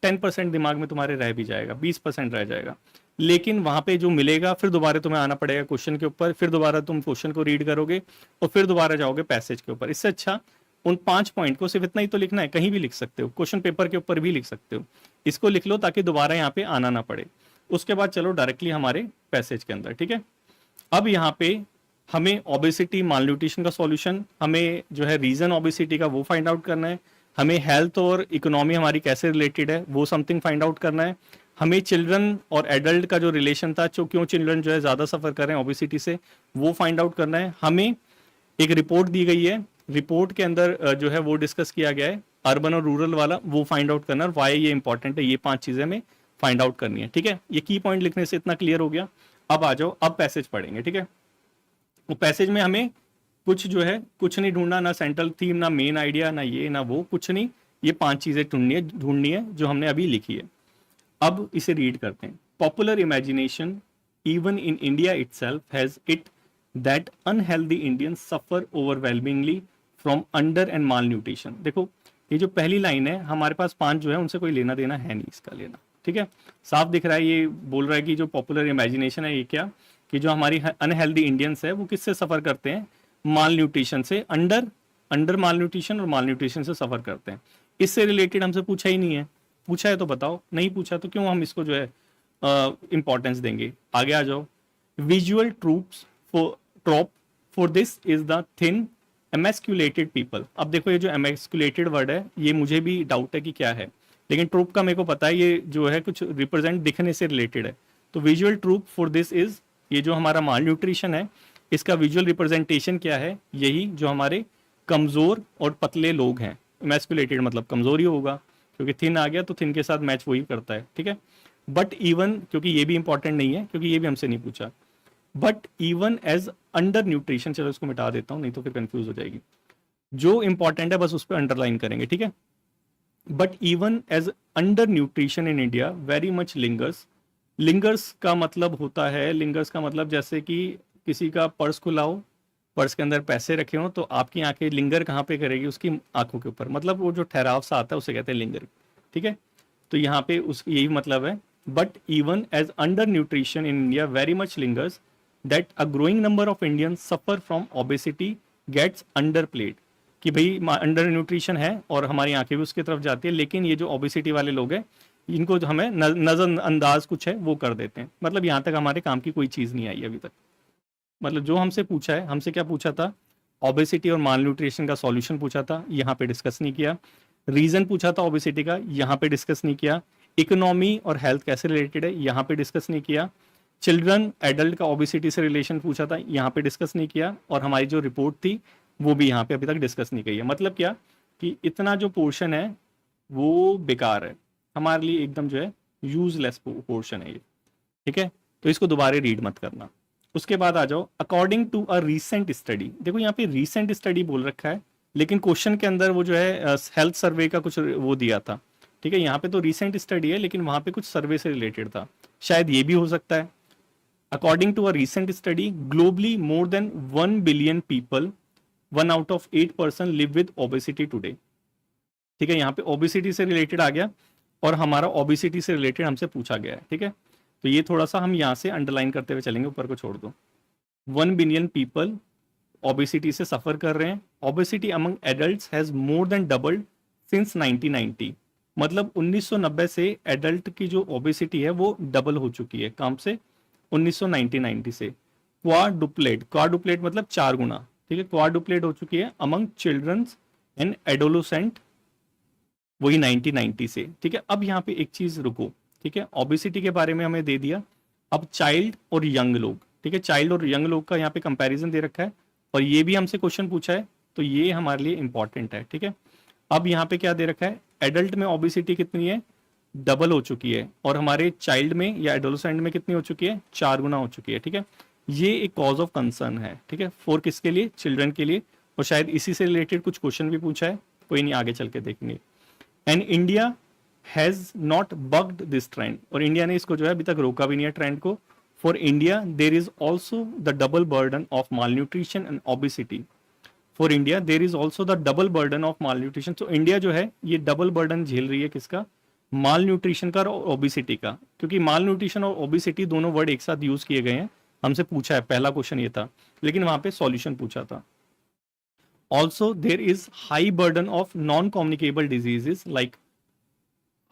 10% दिमाग में तुम्हारे रह भी जाएगा, 20% रह जाएगा, लेकिन वहां पे जो मिलेगा फिर दोबारा तुम्हें आना पड़ेगा क्वेश्चन के ऊपर, फिर दोबारा तुम क्वेश्चन को रीड करोगे और फिर दोबारा जाओगे पैसेज के ऊपर। इससे अच्छा उन 5 पॉइंट को सिर्फ इतना ही तो लिखना है, कहीं भी लिख सकते हो, क्वेश्चन पेपर के ऊपर भी लिख सकते हो। इसको लिख लो ताकि दोबारा यहाँ पे आना ना पड़े। उसके बाद चलो डायरेक्टली हमारे पैसेज के अंदर। ठीक है, अब यहाँ पे हमें ओबेसिटी मालन्यूट्रिशन का सॉल्यूशन, हमें जो है रीजन ओबेसिटी का वो फाइंड आउट करना है, हमें हेल्थ और इकोनॉमी हमारी कैसे रिलेटेड है वो समथिंग फाइंड आउट करना है, हमें चिल्ड्रन और एडल्ट का जो रिलेशन था, क्यों चिल्ड्रन जो है ज़्यादा सफ़र कर रहे हैं ओबेसिटी से, वो फाइंड आउट करना है। हमें एक रिपोर्ट दी गई है, रिपोर्ट के अंदर जो है वो डिस्कस किया गया है अर्बन और रूरल वाला, वो फाइंड आउट करना है और वाई ये इंपॉर्टेंट है। ये 5 चीज़ें हमें फाइंड आउट करनी है। ठीक है, ये की पॉइंट लिखने से इतना क्लियर हो गया। अब आ जाओ, अब पैसेज पढ़ेंगे। ठीक है, वो पैसेज में हमें कुछ जो है कुछ नहीं ढूंढना, ना सेंट्रल थीम, ना मेन आइडिया, ना ये ना वो, कुछ नहीं। ये 5 चीजें ढूंढनी है जो हमने अभी लिखी है। अब इसे रीड करते हैं। Popular imagination even in India itself has it that unhealthy Indians suffer overwhelmingly from under and mall nutrition. देखो ये जो पहली लाइन है, हमारे पास 5 जो है उनसे कोई लेना देना है नहीं इसका लेना। ठीक है, साफ दिख रहा है, ये बोल रहा है कि जो पॉपुलर इमेजिनेशन है ये क्या, कि जो हमारी अनहेल्दी इंडियंस है वो किससे सफ़र करते हैं, माल न्यूट्रिशन से, अंडर माल न्यूट्रिशन और माल न्यूट्रिशन से सफ़र करते हैं। इससे रिलेटेड हमसे पूछा ही नहीं है, पूछा है तो बताओ, नहीं पूछा तो क्यों हम इसको जो है इंपॉर्टेंस देंगे। आगे आ जाओ। Visual trope for this is the thin emasculated people. अब देखो ये जो एमेस्कुलेटेड वर्ड है ये मुझे भी डाउट है कि क्या है, लेकिन ट्रूप का मेरे को पता है, ये जो है कुछ रिप्रेजेंट दिखने से रिलेटेड है। तो visual troop for this is, ये जो हमारा माल न्यूट्रिशन है इसका विजुअल रिप्रेजेंटेशन क्या है, यही जो हमारे कमजोर और पतले लोग हैं। एमेस्कुलेटेड मतलब कमजोर ही होगा, क्योंकि थिन आ गया तो थिन के साथ मैच वही करता है। ठीक है, बट इवन, क्योंकि ये भी इंपॉर्टेंट नहीं है क्योंकि ये भी हमसे नहीं पूछा, but even as undernutrition, चलो इसको मिटा देता हूँ नहीं तो फिर कंफ्यूज हो जाएगी। जो इंपॉर्टेंट है बस उस पर अंडरलाइन करेंगे। ठीक है, but even as undernutrition in India very much lingers. Lingers का मतलब होता है, लिंगर्स का मतलब जैसे कि किसी का पर्स खुलाओ, पर्स के अंदर पैसे रखे हो तो आपकी आंखें लिंगर कहाँ पे करेगी, उसकी आंखों के ऊपर, मतलब वो जो ठहराव सा आता है उसे कहते हैं लिंगर। ठीक है, तो यहाँ पे उस यही मतलब है। But even as undernutrition in India very much lingers that a growing number of Indians suffer from obesity gets underplayed, कि भाई अंडर न्यूट्रिशन है और हमारी आंखें भी उसकी तरफ जाती है, लेकिन ये जो ओबेसिटी वाले लोग हैं इनको जो हमें नज़रअंदाज कुछ है वो कर देते हैं। मतलब यहाँ तक हमारे काम की कोई चीज़ नहीं आई अभी तक। मतलब जो हमसे पूछा है, हमसे क्या पूछा था, ओबेसिटी और माल न्यूट्रिशन का सॉल्यूशन पूछा था, यहाँ पे डिस्कस नहीं किया। रीजन पूछा था ओबेसिटी का, यहाँ पे डिस्कस नहीं किया। इकोनॉमी और हेल्थ कैसे रिलेटेड है, यहाँ पे डिस्कस नहीं किया। चिल्ड्रन एडल्ट का ओबेसिटी से रिलेशन पूछा था, यहाँ पे डिस्कस नहीं किया। और हमारी जो रिपोर्ट थी वो भी यहाँ पे अभी तक डिस्कस नहीं की है। मतलब क्या कि इतना जो पोर्शन है वो बेकार है हमारे लिए, एकदम जो है यूजलेस पोर्शन है ये। ठीक है, तो इसको दोबारा रीड मत करना। उसके बाद आ जाओ, according to a recent study. देखो यहाँ पे रीसेंट स्टडी बोल रखा है, लेकिन क्वेश्चन के अंदर वो जो है हेल्थ सर्वे का कुछ वो दिया था, ठीक है। यहाँ पे तो रीसेंट स्टडी है, लेकिन वहां पे कुछ सर्वे से रिलेटेड था, शायद ये भी हो सकता है। According to a recent study, globally more than 1 billion people, 1 out of 8 person live with obesity today. ठीक है, यहाँ पे ओबेसिटी से रिलेटेड आ गया, और हमारा ओबेसिटी से रिलेटेड हमसे पूछा गया है, ठीक है। तो ये थोड़ा सा हम यहाँ से अंडरलाइन करते हुए चलेंगे, ऊपर को छोड़ दो। 1 बिलियन पीपल ओबेसिटी से सफर कर रहे हैं। Obesity among adults has more than doubled since 1990। मतलब 1990 से एडल्ट की जो ओबेसिटी है वो डबल हो चुकी है, काम से 1990 से। क्वाडुप्लेट मतलब 4 गुना, ठीक है, क्वाडुप्लेट हो चुकी है अमंग चिल्ड्रंस एंड एडोलोसेंट, वही 1990 से, ठीक है। अब यहाँ पे एक चीज रुको, ठीक है, ओबेसिटी के बारे में हमें दे दिया। अब चाइल्ड और यंग लोग, ठीक है, चाइल्ड और यंग लोग का यहाँ पे कंपैरिजन दे रखा है, और ये भी हमसे क्वेश्चन पूछा है, तो ये हमारे लिए इंपॉर्टेंट है, ठीक है। अब यहाँ पे क्या दे रखा है, एडल्ट में ओबेसिटी कितनी है, डबल हो चुकी है, और हमारे चाइल्ड में या एडोलसेंट में कितनी हो चुकी है, 4 गुना हो चुकी है, ठीक है। ये एक कॉज ऑफ कंसर्न है, ठीक है, फॉर किसके लिए, चिल्ड्रन के लिए, और शायद इसी से रिलेटेड कुछ क्वेश्चन भी पूछा है, कोई नहीं, आगे चल के देखेंगे। And India has not bugged this trend, और इंडिया ने इसको जो है अभी तक रोका भी नहीं है ट्रेंड को। For India there is also the double burden of mall nutrition and obesity. For India there is also the double burden of mall nutrition. तो इंडिया जो है ये डबल बर्डन झेल रही है, किसका, माल न्यूट्रिशन का और ओबेसिटी का, क्योंकि माल न्यूट्रिशन और ओबेसिटी दोनों वर्ड एक साथ यूज किए गए हैं। हमसे पूछा है, पहला क्वेश्चन ये था, लेकिन वहां पे सॉल्यूशन पूछा था। Also there is high burden of non communicable diseases, like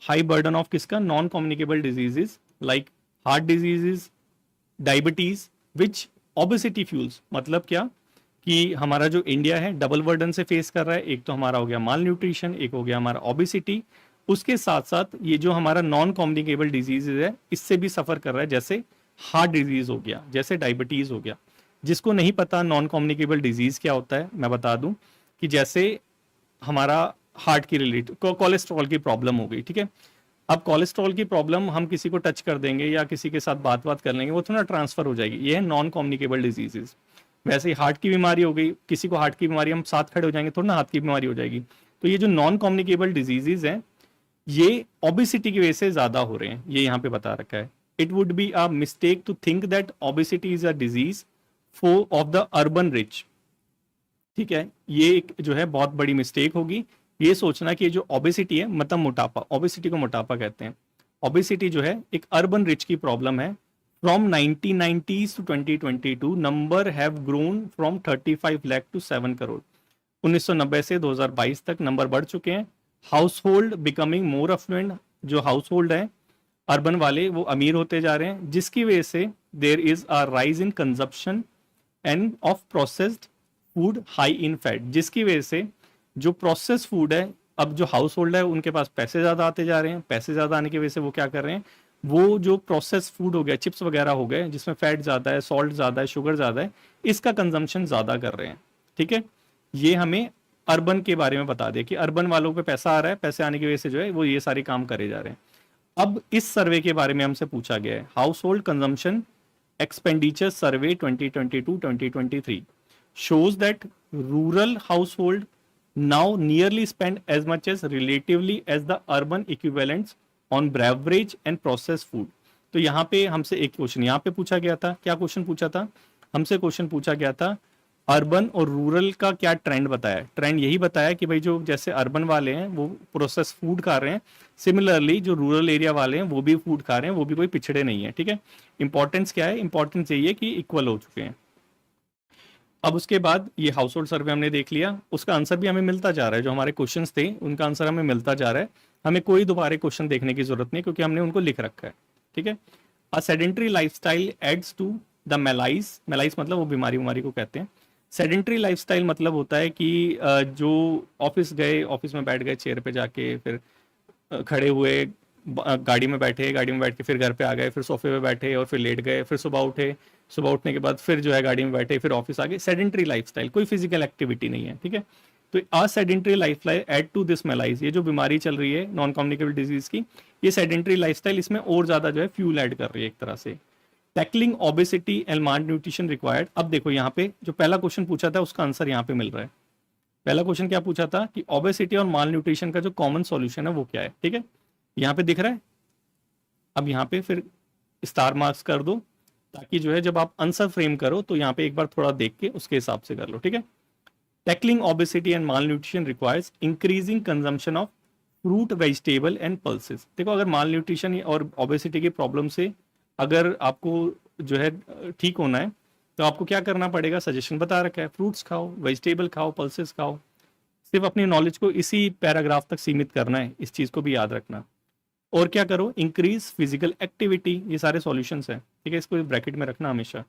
high burden of किसका, non communicable diseases like heart diseases, diabetes, which obesity fuels. मतलब क्या कि हमारा जो इंडिया है डबल बर्डन से फेस कर रहा है, एक तो हमारा हो गया माल न्यूट्रिशन, एक हो गया हमारा ओबेसिटी, उसके साथ साथ ये जो हमारा नॉन कम्युनिकेबल डिजीजेज है इससे भी सफर कर रहा है, जैसे हार्ट डिजीज हो गया, जैसे डायबिटीज हो गया। जिसको नहीं पता नॉन कम्युनिकेबल डिजीज क्या होता है, मैं बता दूं कि जैसे हमारा हार्ट की रिलेटेड कोलेस्ट्रॉल की प्रॉब्लम हो गई, ठीक है। अब कोलेस्ट्रॉल की प्रॉब्लम हम किसी को टच कर देंगे या किसी के साथ बात कर लेंगे, वो थोड़ा ट्रांसफर हो जाएगी, ये है नॉन कम्युनिकेबल डिजीजेज। वैसे ही हार्ट की बीमारी हो गई, किसी को हार्ट की बीमारी, हम साथ खड़े हो जाएंगे, थोड़ा ना हाथ की बीमारी हो जाएगी। तो ये जो नॉन कम्युनिकेबल डिजीजेज हैं ये ओबेसिटी की वजह से ज्यादा हो रहे हैं, ये यहाँ पे बता रखा है। It would be a mistake to think that obesity is a disease for of the urban rich, ठीक है। ये एक जो है बहुत बड़ी मिस्टेक होगी, ये सोचना कि ये जो ओबेसिटी है मतलब मोटापा, ओबेसिटी को मोटापा कहते हैं, ओबेसिटी जो है एक अर्बन रिच की प्रॉब्लम है। From 1990s to 2022 number have grown from 35 lakh to 7 crore. 1990 से 2022 तक नंबर बढ़ चुके हैं। Household becoming more affluent, जो हाउस होल्ड है अर्बन वाले वो अमीर होते जा रहे हैं, जिसकी वजह से there is a rise in consumption end of processed food high in fat, जिसकी वजह से जो प्रोसेस फूड है, अब जो हाउस होल्ड है उनके पास पैसे ज़्यादा आते जा रहे हैं, पैसे ज़्यादा आने की वजह से वो क्या कर रहे हैं, वो जो प्रोसेस फूड हो गया, चिप्स वगैरह हो गए जिसमें फैट ज़्यादा है, सॉल्ट ज़्यादा है, शुगर ज़्यादा है, इसका कंजम्पशन ज़्यादा कर रहे हैं, ठीक है। ये हमें अर्बन के बारे में बता दिया कि अर्बन वालों पे पैसा आ रहा है, पैसे आने की वजह से जो है वो ये सारे काम करे जा रहे हैं। अब इस सर्वे के बारे में हमसे पूछा गया है, household consumption expenditure survey 2022-2023 shows that rural household now nearly spend as much as relatively as the urban equivalents on beverage and processed food। तो यहाँ पे हमसे एक क्वेश्चन यहाँ पे पूछा गया था, क्या क्वेश्चन पूछा था हमसे, क्वेश्चन पूछा गया था अर्बन और रूरल का क्या ट्रेंड बताया। ट्रेंड यही बताया कि भाई जो जैसे अर्बन वाले हैं वो प्रोसेस फूड खा रहे हैं, सिमिलरली जो रूरल एरिया वाले हैं वो भी फूड खा रहे हैं, वो भी कोई पिछड़े नहीं है, ठीक है। इंपॉर्टेंस क्या है, इंपॉर्टेंस यही है कि इक्वल हो चुके हैं। अब उसके बाद ये हाउस होल्ड सर्वे हमने देख लिया, उसका आंसर भी हमें मिलता जा रहा है, जो हमारे क्वेश्चंस थे उनका आंसर हमें मिलता जा रहा है, हमें कोई दोबारा क्वेश्चन देखने की जरूरत नहीं क्योंकि हमने उनको लिख रखा है, ठीक है। A sedentary lifestyle aids to the malaise, malaise मतलब वो बीमारी को कहते हैं। सेडेंटरी लाइफस्टाइल मतलब होता है कि जो ऑफिस गए, ऑफिस में बैठ गए चेयर पे जाके, फिर खड़े हुए, गाड़ी में बैठे, गाड़ी में बैठ के फिर घर पे आ गए, फिर सोफे पे बैठे और फिर लेट गए, फिर सुबह उठे, सुबह उठने के बाद फिर जो है गाड़ी में बैठे, फिर ऑफिस आ गए। सेडेंटरी लाइफस्टाइल, कोई फिजिकल एक्टिविटी नहीं है, ठीक है। तो a sedentary lifestyle aid to this malaise, ये जो बीमारी चल रही है नॉन कम्युनिकेबल डिजीज की, ये सेडेंटरी लाइफस्टाइल इसमें और ज्यादा जो है फ्यूल ऐड कर रही है एक तरह से। Tackling obesity and mall nutrition required. अब देखो यहाँ पे जो पहला क्वेश्चन पूछा था उसका आंसर यहाँ पे मिल रहा है। पहला क्वेश्चन क्या पूछा था कि ओबेसिटी और माल न्यूट्रिशन का जो कॉमन सॉल्यूशन है वो क्या है, ठीक है, यहाँ पे दिख रहा है। अब यहाँ पे फिर स्टार मार्क्स कर दो, ताकि जो है जब आप आंसर फ्रेम करो तो यहाँ पे एक बार थोड़ा देख के उसके हिसाब से कर लो, ठीक है। Tackling obesity and mall nutrition requires increasing consumption of fruit vegetable and pulses. देखो अगर माल न्यूट्रिशन और ओबेसिटी की प्रॉब्लम से अगर आपको जो है ठीक होना है तो आपको क्या करना पड़ेगा, सजेशन बता रखा है, फ्रूट्स खाओ, वेजिटेबल खाओ, पल्सेस खाओ। सिर्फ अपनी नॉलेज को इसी पैराग्राफ तक सीमित करना है, इस चीज़ को भी याद रखना। और क्या करो, इंक्रीज फिजिकल एक्टिविटी, ये सारे सॉल्यूशंस हैं, ठीक है, इसको ब्रैकेट में रखना हमेशा।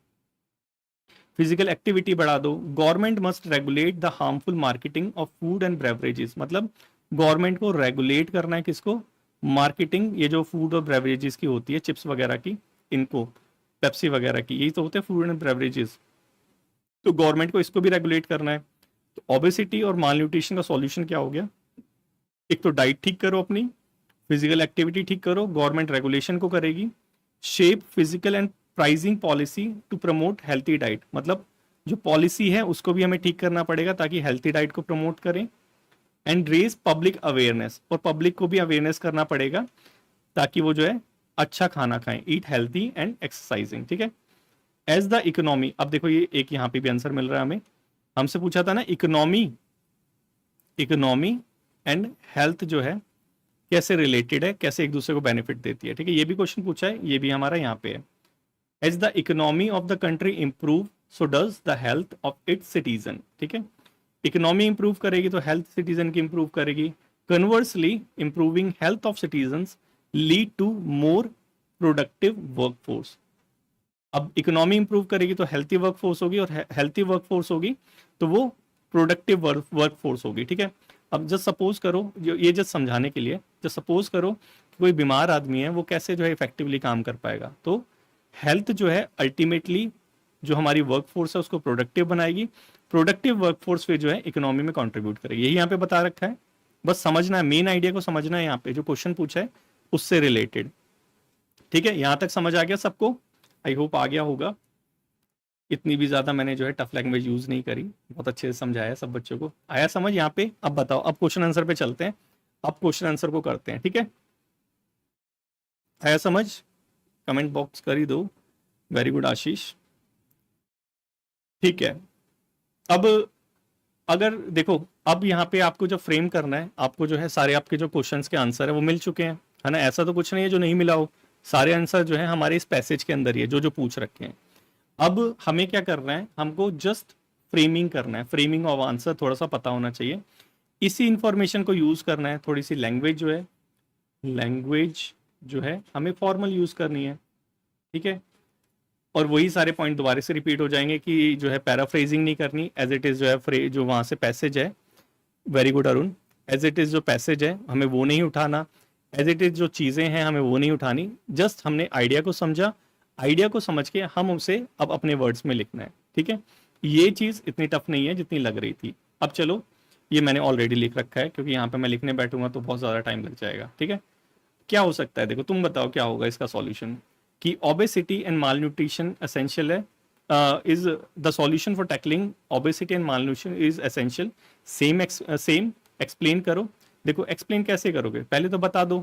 फिजिकल एक्टिविटी बढ़ा दो। Government must regulate the harmful marketing of food and beverages, मतलब गवर्नमेंट को रेगुलेट करना है किसको, मार्केटिंग, ये जो फूड और बेवरेजेस की होती है, चिप्स वगैरह की, इनको, पेप्सी वगैरह की, यही तो होते हैं फूड एंड बेवरेजेस, तो गवर्नमेंट को इसको भी रेगुलेट करना है। तो ओबेसिटी और माल न्यूट्रिशन का सॉल्यूशन क्या हो गया, एक तो डाइट ठीक करो अपनी, फिजिकल एक्टिविटी ठीक करो, गवर्नमेंट रेगुलेशन को करेगी, shape physical and pricing policy to promote healthy diet, मतलब जो पॉलिसी है उसको भी हमें ठीक करना पड़ेगा ताकि हेल्थी डाइट को प्रमोट करें। एंड रेज पब्लिक अवेयरनेस, और पब्लिक को भी अवेयरनेस करना पड़ेगा ताकि वो जो है अच्छा खाना खाएं, ईट हेल्थी एंड एक्सरसाइजिंग, ठीक है। एज द इकोनॉमी, अब देखो ये एक यहाँ पे भी आंसर मिल रहा है हमें, हमसे पूछा था ना इकोनॉमी, इकोनॉमी एंड हेल्थ जो है कैसे रिलेटेड है, कैसे एक दूसरे को बेनिफिट देती है, ठीक है, ये भी क्वेश्चन पूछा है, ये भी हमारा यहाँ पे है। As the economy of the country improve so does the health of its citizen, ठीक है, इकोनॉमी इंप्रूव करेगी तो हेल्थ सिटीजन की इंप्रूव करेगी। Conversely improving health of citizens lead to more productive workforce. अब इकोनॉमी इंप्रूव करेगी तो healthy workforce होगी, और हेल्थी वर्कफोर्स होगी तो वो प्रोडक्टिव वर्कफोर्स होगी, ठीक है। अब जस्ट सपोज करो, जो ये जस्ट समझाने के लिए, जस्ट सपोज करो कि कोई बीमार आदमी है, वो कैसे जो है इफेक्टिवली काम कर पाएगा, तो हेल्थ जो है अल्टीमेटली जो हमारी वर्कफोर्स है उसको प्रोडक्टिव बनाएगी, प्रोडक्टिव वर्कफोर्स फिर जो है इकोनॉमी में कंट्रीब्यूट करेगी, यही यहाँ पे बता रखा है, बस समझना है, मेन आइडिया को समझना है, यहाँ पे जो क्वेश्चन पूछा है उससे रिलेटेड, ठीक है। यहाँ तक समझ आ गया सबको, आई होप आ गया होगा, इतनी भी ज्यादा मैंने जो है टफ लैंग्वेज यूज नहीं करी, बहुत अच्छे से समझाया, सब बच्चों को आया समझ यहाँ पे। अब बताओ, अब क्वेश्चन आंसर पे चलते हैं, अब क्वेश्चन आंसर को करते हैं, ठीक है, आया समझ, कमेंट बॉक्स कर ही दो, वेरी गुड आशीष, ठीक है। अब अगर देखो, अब यहाँ पे आपको जो फ्रेम करना है, आपको जो है सारे आपके जो क्वेश्चंस के आंसर है वो मिल चुके हैं, है ना, ऐसा तो कुछ नहीं है जो नहीं मिला हो, सारे आंसर जो है हमारे इस पैसेज के अंदर ही है, जो जो पूछ रखे हैं। अब हमें क्या करना है, हमको जस्ट फ्रेमिंग करना है, फ्रेमिंग ऑफ आंसर थोड़ा सा पता होना चाहिए, इसी इंफॉर्मेशन को यूज करना है, थोड़ी सी लैंग्वेज जो है, लैंग्वेज जो है हमें फॉर्मल यूज करनी है, ठीक है, और वही सारे पॉइंट दोबारा से रिपीट हो जाएंगे कि जो है पैराफ्रेजिंग नहीं करनी, एज इट इज जो है जो वहां से पैसेज है, very good Arun, as it is जो पैसेज है हमें वो नहीं उठाना, एज इट इज जो चीजें हैं हमें वो नहीं उठानी, जस्ट हमने आइडिया को समझा, आइडिया को समझ के हम उसे अब अपने वर्ड्स में लिखना है, ठीक है। ये चीज इतनी टफ नहीं है जितनी लग रही थी। अब चलो, ये मैंने ऑलरेडी लिख रखा है, क्योंकि यहाँ पे मैं लिखने बैठूंगा तो बहुत ज्यादा टाइम लग जाएगा, ठीक है। क्या हो सकता है, देखो तुम बताओ क्या होगा इसका सॉल्यूशन, कि obesity and malnutrition essential है, is the solution for tackling obesity and malnutrition is essential, same explain करो। देखो एक्सप्लेन कैसे करोगे, पहले तो बता दो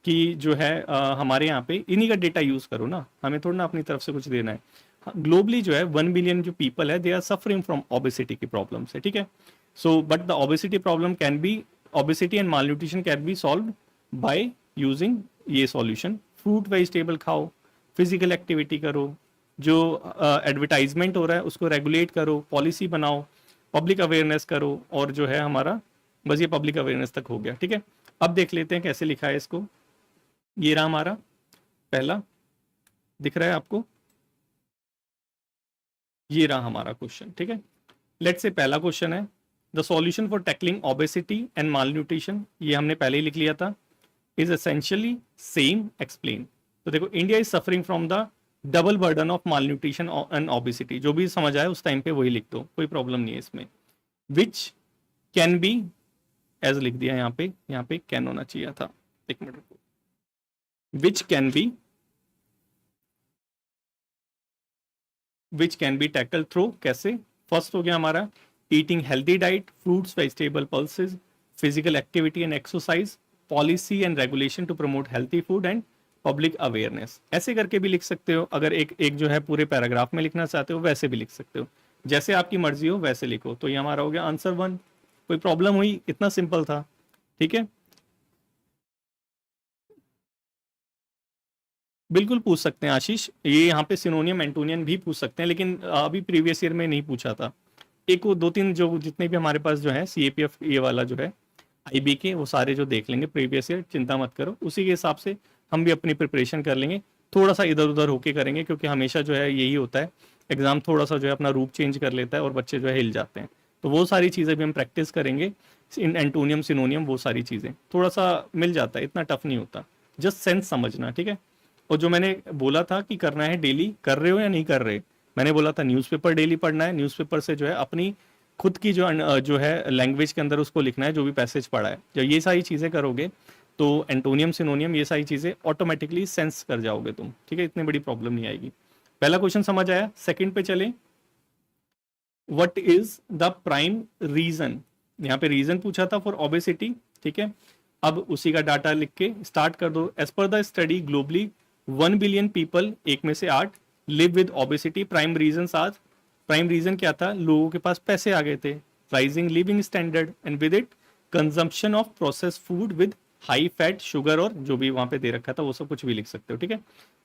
कि जो है हमारे यहाँ पे इन्हीं का डेटा यूज करो ना, हमें थोड़ा ना अपनी तरफ से कुछ देना है। ग्लोबली जो है 1 बिलियन जो पीपल है, they are suffering from obesity की प्रॉब्लम से, ठीक है। So but the obesity problem can be, obesity and malnutrition can be solve by using ये सॉल्यूशन, फ्रूट वेजिटेबल खाओ, फिजिकल एक्टिविटी करो, जो एडवर्टाइजमेंट हो रहा है उसको रेगुलेट करो, पॉलिसी बनाओ, पब्लिक अवेयरनेस करो, और जो है हमारा बस ये पब्लिक अवेयरनेस तक हो गया, ठीक है। अब देख लेते हैं कैसे लिखा है इसको, ये रहा हमारा पहला, दिख रहा है आपको, ये रहा हमारा क्वेश्चन, ठीक है। लेट्स से पहला क्वेश्चन है, the solution for tackling obesity and mall nutrition, ये हमने पहले ही लिख लिया था, इज एसेंशियली सेम एक्सप्लेन। तो देखो, India is suffering from the double burden of mall nutrition and obesity, जो भी समझ आए उस टाइम पे वही लिख दो, कोई प्रॉब्लम नहीं है इसमें। विच कैन बी, एज लिख दिया यहाँ पे कैन होना चाहिए था, एक मिनट रुको, which can be which can be tackle through, कैसे? फर्स्ट हो गया हमारा eating healthy diet, fruits, vegetable, pulses, physical activity and exercise, policy and regulation to promote healthy food and public awareness. ऐसे करके भी लिख सकते हो, अगर एक एक जो है पूरे पैराग्राफ में लिखना चाहते हो वैसे भी लिख सकते हो, जैसे आपकी मर्जी हो वैसे लिखो। तो ये हमारा हो गया आंसर 1। कोई प्रॉब्लम हुई? इतना सिंपल था, ठीक है। बिल्कुल पूछ सकते हैं आशीष, ये यहाँ पे सिनोनियम एंटोनियम भी पूछ सकते हैं, लेकिन अभी प्रीवियस ईयर में नहीं पूछा था। एक वो 2-3 जो जितने भी हमारे पास जो है CAPF ये वाला जो है IB के, वो सारे जो देख लेंगे प्रीवियस ईयर, चिंता मत करो, उसी के हिसाब से हम भी अपनी प्रिपरेशन कर लेंगे। थोड़ा सा इधर उधर होके करेंगे, क्योंकि हमेशा जो है यही होता है, एग्जाम थोड़ा सा जो है अपना रूप चेंज कर लेता है और बच्चे जो है हिल जाते हैं। तो वो सारी चीज़ें भी हम प्रैक्टिस करेंगे, इन एंटोनियम सिनोनियम वो सारी चीज़ें थोड़ा सा मिल जाता है, इतना टफ नहीं होता, जस्ट सेंस समझना, ठीक है। और जो मैंने बोला था कि करना है डेली, कर रहे हो या नहीं कर रहे? मैंने बोला था न्यूज़पेपर डेली पढ़ना है, न्यूज़पेपर से जो है अपनी खुद की जो है लैंग्वेज के अंदर उसको लिखना है, जो भी पैसेज पढ़ा है। जब ये सारी चीज़ें करोगे तो एंटोनियम सिनोनियम ये सारी चीज़ें ऑटोमेटिकली सेंस कर जाओगे तुम, ठीक है, इतनी बड़ी प्रॉब्लम नहीं आएगी। पहला क्वेश्चन समझ आया। सेकंड पे चले, what is the prime reason? यहाँ पे रीजन पूछा था फॉर ओबेसिटी, ठीक है। अब उसी का डाटा लिख के स्टार्ट कर दो। As per the study globally 1 billion people, एक में से 8, live with obesity. Prime reason आज, प्राइम रीजन क्या था? लोगों के पास पैसे आ गए थे, rising living standard and with it consumption of process food with high fat, sugar, और जो भी वहां पे दे रखा था वो सब कुछ भी लिख सकते हो, ठीक है।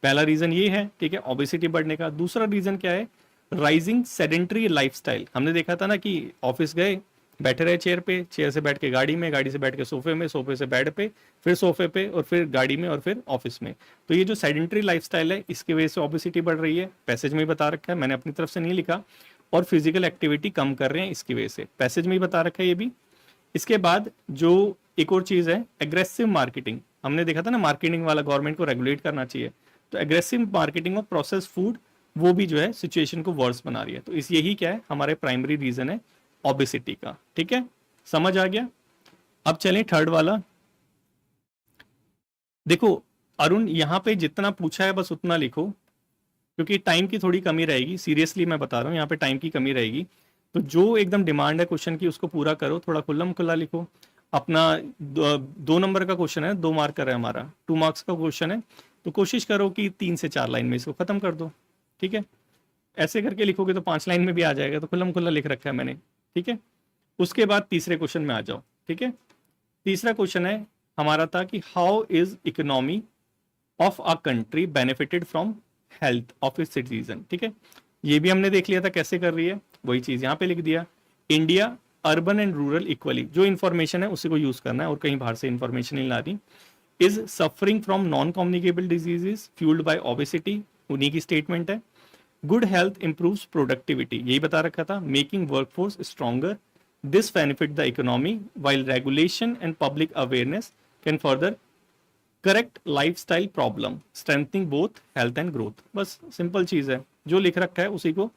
पहला रीजन ये है, ठीक है, ओबेसिटी बढ़ने का। दूसरा रीजन क्या है? Rising sedentary lifestyle. हमने देखा था ना कि ऑफिस गए, बैठे रहे चेयर पे, चेयर से बैठ के गाड़ी में, गाड़ी से बैठ के सोफे में, सोफे से बेड पे, फिर सोफे पे, और फिर गाड़ी में, और फिर ऑफिस में। तो ये जो सेडेंट्री लाइफस्टाइल है, इसकी वजह से ओबेसिटी बढ़ रही है, पैसेज में ही बता रखा है, मैंने अपनी तरफ से नहीं लिखा। और फिजिकल एक्टिविटी कम कर रहे हैं, इसकी वजह से पैसेज में ही बता रखा है ये भी। इसके बाद जो एक और चीज है, एग्रेसिव मार्केटिंग। हमने देखा था ना, मार्केटिंग वाला गवर्नमेंट को रेगुलेट करना चाहिए, तो aggressive marketing of process food, वो भी जो है सिचुएशन को वर्स बना रही है। तो इस यही क्या है, हमारे प्राइमरी रीजन है ओबेसिटी का, ठीक है, समझ आ गया। अब चलें थर्ड वाला। देखो अरुण, यहां पे जितना पूछा है बस उतना लिखो, क्योंकि टाइम की थोड़ी कमी रहेगी, सीरियसली मैं बता रहा हूँ, यहाँ पे टाइम की कमी रहेगी। तो जो एकदम डिमांड है क्वेश्चन की उसको पूरा करो, थोड़ा खुल्लम खुल्ला लिखो। अपना 2 नंबर का क्वेश्चन है, 2 मार्क का है हमारा, 2 मार्क्स का क्वेश्चन है, तो कोशिश करो कि 3 से 4 लाइन में इसको खत्म कर दो, ठीक है। ऐसे करके लिखोगे तो 5 लाइन में भी आ जाएगा, तो खुल्लम खुल्ला लिख रखा है मैंने, ठीक है। उसके बाद तीसरे क्वेश्चन में आ जाओ, ठीक है। तीसरा क्वेश्चन है हमारा था कि how is economy of a country benefited from health of its citizen, ठीक है। ये भी हमने देख लिया था कैसे कर रही है, वही चीज यहाँ पे लिख दिया। India urban and rural equally, जो इन्फॉर्मेशन है उसी को यूज करना है और कहीं बाहर से इन्फॉर्मेशन नहीं लानी। Is suffering from non communicable diseases fuelled by obesity, उन्हीं की स्टेटमेंट है। गुड हेल्थ इंप्रूव्स प्रोडक्टिविटी, यही बता रखा था। Making workforce stronger, this benefit the economy, while regulation and public awareness can further correct lifestyle problem, strengthening both health and growth. बस simple चीज है, जो लिख रखा है उसी को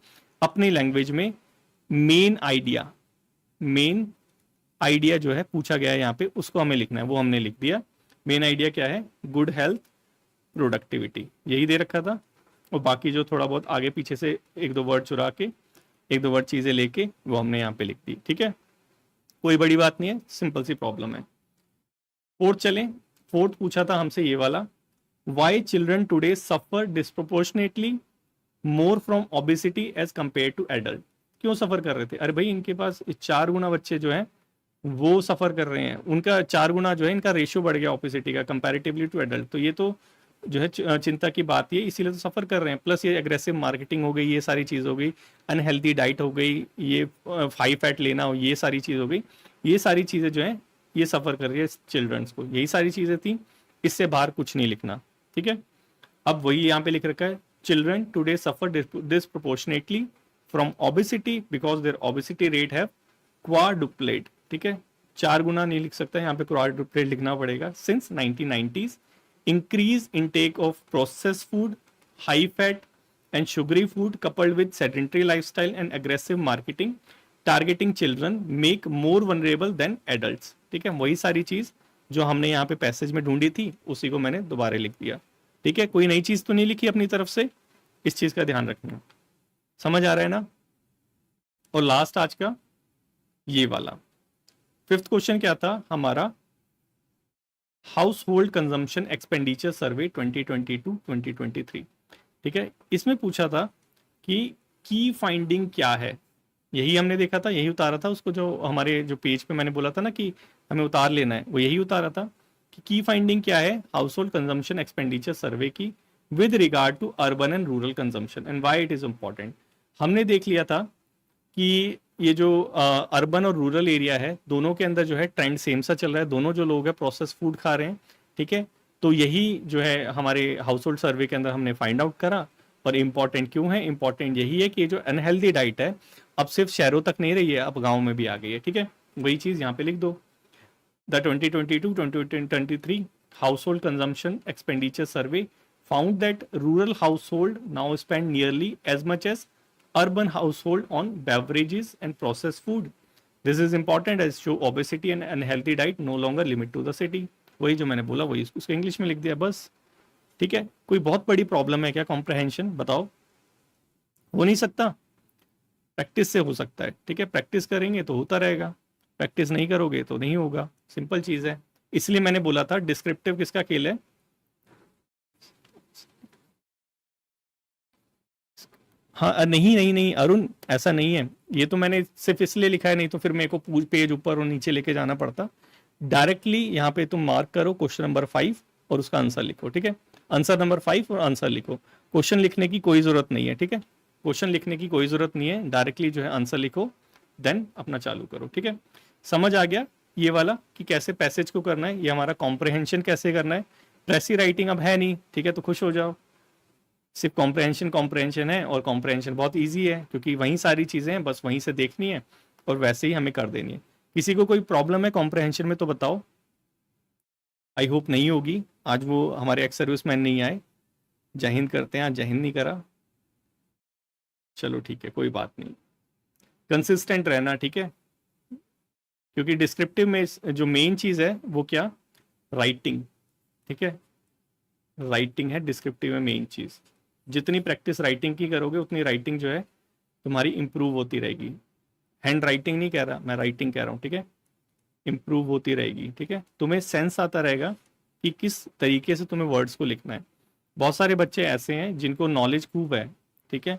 अपनी लैंग्वेज में मेन आइडिया जो है पूछा गया है यहाँ पे, उसको हमें लिखना है, वो हमने लिख दिया। मेन आइडिया क्या है? गुड हेल्थ प्रोडक्टिविटी, यही दे रखा था। और बाकी जो थोड़ा बहुत आगे पीछे से 1-2 वर्ड चुरा के, 1-2 वर्ड चीजें लेके वो हमने यहाँ पे लिख दी, ठीक है। कोई बड़ी बात नहीं है, सिंपल सी प्रॉब्लम है। फोर्थ चलें, फोर्थ पूछा था हमसे ये वाला, why children today suffer disproportionately more from obesity as compare to adult. क्यों सफर कर रहे थे? अरे भाई, इनके पास 4 गुना बच्चे जो हैं वो सफर कर रहे हैं, उनका 4 गुना जो है इनका रेशियो बढ़ गया ओबेसिटी का कंपैरेटिवली टू एडल्ट। तो ये तो जो है चिंता की बात, ये इसीलिए तो सफर कर रहे हैं। प्लस ये एग्रेसिव मार्केटिंग हो गई, ये सारी चीज हो गई, अनहेल्दी डाइट हो गई, ये हाई फैट लेना हो, ये सारी चीज हो गई, ये सारी चीजें जो है ये सफर कर रही है चिल्ड्रंस को, यही सारी चीजें थी, इससे बाहर कुछ नहीं लिखना, ठीक है। अब वही यहाँ पे लिख रखा है, children today suffer disproportionately from obesity because there obesity rate have quadrupled, ठीक है। 4 गुना नहीं लिख सकता, यहाँ पे क्वाड्रुप्लेड लिखना पड़ेगा। Since 1990s increase intake of processed food, high fat and sugary food coupled with sedentary lifestyle and aggressive marketing targeting children make more vulnerable than adults, ठीक है। वही सारी चीज जो हमने यहाँ पे पैसेज में ढूंढी थी उसी को मैंने दोबारा लिख दिया, ठीक है। कोई नई चीज तो नहीं लिखी अपनी तरफ से, इस चीज का ध्यान रखना। समझ आ रहा है ना? और लास्ट आज का ये वाला 5th क्वेश्चन क्या था हमारा, हाउस होल्ड कंजम्पशन एक्सपेंडिचर सर्वे 2022-2023। ठीक है, इसमें पूछा था कि की फाइंडिंग क्या है, यही हमने देखा था, यही उतारा था उसको, जो हमारे जो पेज पे मैंने बोला था ना कि हमें उतार लेना है, वो यही उतारा था कि की फाइंडिंग क्या है household consumption expenditure survey की with regard to urban and rural consumption and why it is important. हमने देख लिया था कि ये जो अर्बन और रूरल एरिया है दोनों के अंदर जो है ट्रेंड सेम सा चल रहा है, दोनों जो लोग हैं प्रोसेस फूड खा रहे हैं। ठीक है, तो यही जो है हमारे हाउस होल्ड सर्वे के अंदर हमने फाइंड आउट करा। और इम्पॉर्टेंट क्यों है, इम्पॉर्टेंट यही है कि ये जो अनहेल्दी डाइट है अब सिर्फ शहरों तक नहीं रही है, अब गाँव में भी आ गई है। ठीक है, वही चीज़ यहाँ पे लिख दो, the 2022-2023 household consumption expenditure survey found that rural household now spend nearly as much as urban household on beverages and processed food. This is important as show obesity and unhealthy diet no longer limit to the city. वही जो मैंने बोला वही उसको English में लिख दिया बस। ठीक है, कोई बहुत बड़ी प्रॉब्लम है क्या कॉम्प्रहेंशन, बताओ? हो नहीं सकता, प्रैक्टिस से हो सकता है। ठीक है, प्रैक्टिस करेंगे तो होता रहेगा, प्रैक्टिस नहीं करोगे तो नहीं होगा, सिंपल चीज़ है। इसलिए मैंने बोला था डिस्क्रिप्टिव किसका खेल है, हाँ नहीं नहीं नहीं अरुण, ऐसा नहीं है, ये तो मैंने सिर्फ इसलिए लिखा है, नहीं तो फिर मेरे को पेज ऊपर और नीचे लेके जाना पड़ता। डायरेक्टली यहाँ पे तुम मार्क करो क्वेश्चन नंबर 5 और उसका आंसर लिखो। ठीक है, आंसर नंबर 5 और आंसर लिखो, क्वेश्चन लिखने की कोई ज़रूरत नहीं है। ठीक है, क्वेश्चन लिखने की कोई ज़रूरत नहीं है, डायरेक्टली जो है आंसर लिखो, देन अपना चालू करो। ठीक है, समझ आ गया ये वाला कि कैसे पैसेज को करना है, ये हमारा कॉम्प्रहेंशन कैसे करना है। प्रेसी राइटिंग अब है नहीं, ठीक है, तो खुश हो जाओ, सिर्फ कॉम्प्रहेंशन है, और कॉम्प्रहेंशन बहुत ईजी है क्योंकि वहीं सारी चीज़ें हैं, बस वहीं से देखनी है और वैसे ही हमें कर देनी है। किसी को कोई प्रॉब्लम है कॉम्प्रहेंशन में तो बताओ, आई होप नहीं होगी। आज वो हमारे एक्स सर्विसमैन नहीं आए, जय हिंद करते हैं, आज जय हिंद नहीं करा, चलो ठीक है कोई बात नहीं, कंसिस्टेंट रहना। ठीक है, क्योंकि डिस्क्रिप्टिव में जो मेन चीज़ है वो क्या, राइटिंग। ठीक है, राइटिंग है डिस्क्रिप्टिव में मेन चीज़, जितनी प्रैक्टिस राइटिंग की करोगे उतनी राइटिंग जो है तुम्हारी इंप्रूव होती रहेगी। हैंड राइटिंग नहीं कह रहा मैं, राइटिंग कह रहा हूँ। ठीक है, इंप्रूव होती रहेगी। ठीक है, तुम्हें सेंस आता रहेगा कि किस तरीके से तुम्हें वर्ड्स को लिखना है। बहुत सारे बच्चे ऐसे हैं जिनको नॉलेज खूब है, ठीक है,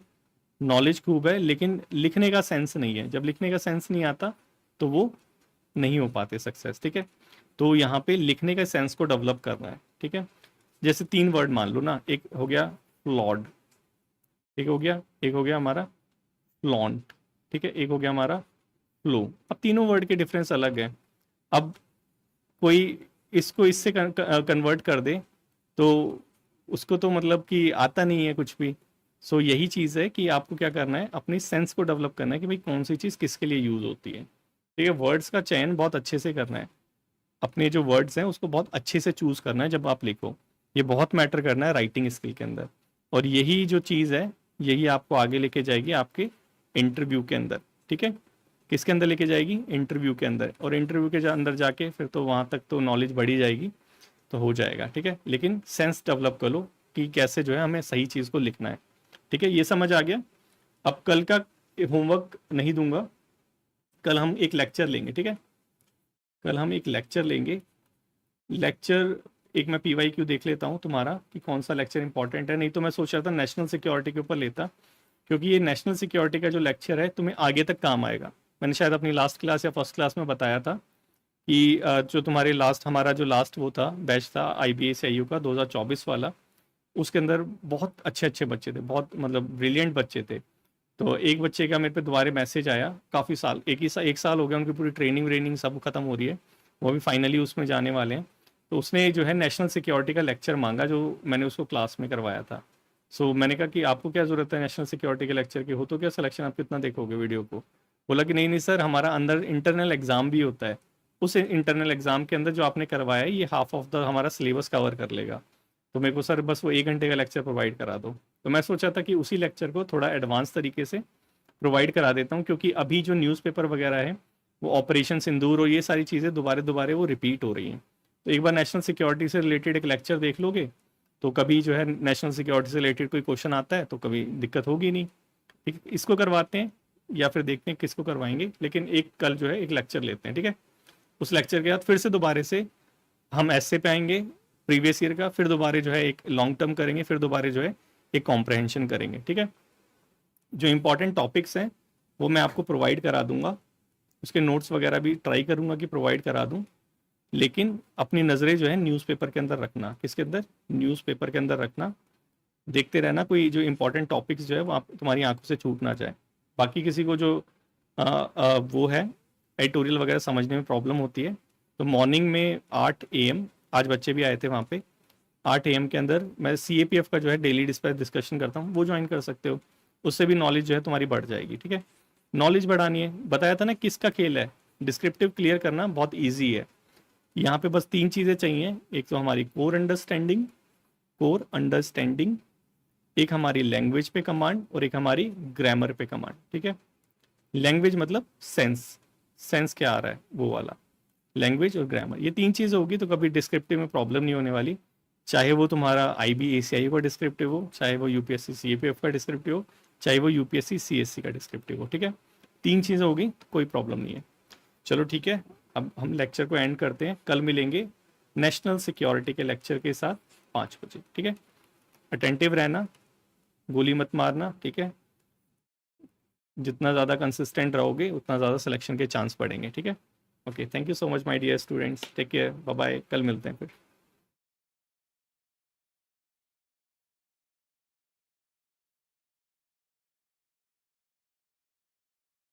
नॉलेज खूब है लेकिन लिखने का सेंस नहीं है। जब लिखने का सेंस नहीं आता तो वो नहीं हो पाते सक्सेस। ठीक है, तो यहाँ पे लिखने का सेंस को डेवलप करना है। ठीक है, जैसे 3 वर्ड मान लो ना, एक हो गया फ्लॉड, एक हो गया हमारा फ्लॉन्ट, ठीक है, एक हो गया हमारा फ्लो। अब तीनों वर्ड के डिफरेंस अलग है। अब कोई इसको इससे कन्वर्ट कर दे तो उसको तो मतलब कि आता नहीं है कुछ भी। सो यही चीज़ है कि आपको क्या करना है, अपनी सेंस को डेवलप करना है कि भाई कौन सी चीज़ किसके लिए यूज़ होती है। ठीक है, वर्ड्स का चयन बहुत अच्छे से करना है, अपने जो वर्ड्स हैं उसको बहुत अच्छे से चूज़ करना है जब आप लिखो, ये बहुत मैटर करना है राइटिंग स्किल के अंदर। और यही जो चीज़ है यही आपको आगे लेके जाएगी आपके इंटरव्यू के अंदर। ठीक है, किसके अंदर लेके जाएगी, इंटरव्यू के अंदर, और इंटरव्यू के अंदर जाके फिर तो वहाँ तक तो नॉलेज बढ़ी जाएगी, तो हो जाएगा। ठीक है, लेकिन सेंस डेवलप कर लो कि कैसे जो है हमें सही चीज़ को लिखना है। ठीक है, ये समझ आ गया। अब कल का होमवर्क नहीं दूंगा, कल हम एक लेक्चर लेंगे। ठीक है, कल हम एक लेक्चर लेंगे। लेक्चर एक मैं PYQ देख लेता हूँ तुम्हारा कि कौन सा लेक्चर इंपॉर्टेंट है, नहीं तो मैं सोच रहा था नेशनल सिक्योरिटी के ऊपर लेता, क्योंकि ये नेशनल सिक्योरिटी का जो लेक्चर है तुम्हें आगे तक काम आएगा। मैंने शायद अपनी लास्ट क्लास या फर्स्ट क्लास में बताया था कि जो तुम्हारे हमारा जो लास्ट वो था बैच था IBSIU का 2024 वाला, उसके अंदर बहुत अच्छे अच्छे बच्चे थे, बहुत मतलब ब्रिलियंट बच्चे थे। तो एक बच्चे का मेरे पे दोबारा मैसेज आया, काफ़ी साल एक साल हो गया उनकी पूरी ट्रेनिंग सब खत्म हो रही है, वो भी फाइनली उसमें जाने वाले हैं। तो उसने जो है नेशनल सिक्योरिटी का लेक्चर मांगा जो मैंने उसको क्लास में करवाया था। सो मैंने कहा कि आपको क्या ज़रूरत है नेशनल सिक्योरिटी के लेक्चर की, हो तो क्या सिलेक्शन आप कितना देखोगे वीडियो को। बोला कि नहीं नहीं सर, हमारा अंदर इंटरनल एग्ज़ाम भी होता है, उस इंटरनल एग्ज़ाम के अंदर जो आपने करवाया है ये हाफ ऑफ द हमारा सिलेबस कवर कर लेगा, तो मेरे को सर बस वो 1 घंटे का लेक्चर प्रोवाइड करा दो। तो मैं सोचा था कि उसी लेक्चर को थोड़ा एडवांस तरीके से प्रोवाइड करा देता हूँ, क्योंकि अभी जो न्यूज़पेपर वगैरह है वो ऑपरेशन सिंदूर और ये सारी चीज़ें दोबारा वो रिपीट हो रही हैं। तो एक बार नेशनल सिक्योरिटी से रिलेटेड एक लेक्चर देख लोगे तो कभी जो है नेशनल सिक्योरिटी से रिलेटेड कोई क्वेश्चन आता है तो कभी दिक्कत होगी नहीं। ठीक है, इसको करवाते हैं या फिर देखते हैं किसको करवाएंगे, लेकिन एक कल जो है एक लेक्चर लेते हैं, ठीक है। उस लेक्चर के बाद फिर से दोबारा से हम ऐसे पे आएंगे प्रीवियस ईयर का, फिर दोबारा जो है एक लॉन्ग टर्म करेंगे, फिर दोबारा जो है एक कॉम्प्रहेंशन करेंगे, ठीक है। जो इंपॉर्टेंट टॉपिक्स हैं वो मैं आपको प्रोवाइड करा दूंगा, उसके नोट्स वगैरह भी ट्राई करूंगा कि प्रोवाइड करा दूं, लेकिन अपनी नज़रें जो है न्यूज़पेपर के अंदर रखना। किसके अंदर? न्यूज़पेपर के अंदर रखना। देखते रहना कोई जो इंपॉर्टेंट टॉपिक्स जो है वो तुम्हारी आंखों से छूट ना जाए। बाकी किसी को जो वो है एडिटोरियल वगैरह समझने में प्रॉब्लम होती है, तो मॉर्निंग में 8 AM, आज बच्चे भी आए थे वहाँ पे, 8 AM के अंदर मैं CAPF का जो है डेली डिस्पैच डिस्कशन करता हूँ, वो ज्वाइन कर सकते हो। उससे भी नॉलेज जो है तुम्हारी बढ़ जाएगी, ठीक है। नॉलेज बढ़ानी है, बताया था ना किसका खेल है। डिस्क्रिप्टिव क्लियर करना बहुत ईजी है। यहाँ पे बस 3 चीज़ें चाहिए, एक तो हमारी कोर अंडरस्टैंडिंग, एक हमारी लैंग्वेज पे कमांड और एक हमारी ग्रामर पे कमांड, ठीक है। लैंग्वेज मतलब सेंस क्या आ रहा है वो वाला, लैंग्वेज और ग्रामर, ये 3 चीज़ें होगी तो कभी डिस्क्रिप्टिव में प्रॉब्लम नहीं होने वाली। चाहे वो तुम्हारा IB ACI का डिस्क्रिप्टिव हो, चाहे वो UPSC CAPF का डिस्क्रिप्टिव हो, चाहे वो UPSC CSC का डिस्क्रिप्टिव हो, ठीक है। 3 चीज़ें होगी तो कोई प्रॉब्लम नहीं है। चलो ठीक है, अब हम लेक्चर को एंड करते हैं, कल मिलेंगे नेशनल सिक्योरिटी के लेक्चर के साथ 5 बजे, ठीक है। अटेंटिव रहना, गोली मत मारना, ठीक है। जितना ज़्यादा कंसिस्टेंट रहोगे उतना ज़्यादा सिलेक्शन के चांस बढ़ेंगे, ठीक है। Okay, thank you so much my dear students, take care, bye bye, कल मिलते हैं फिर।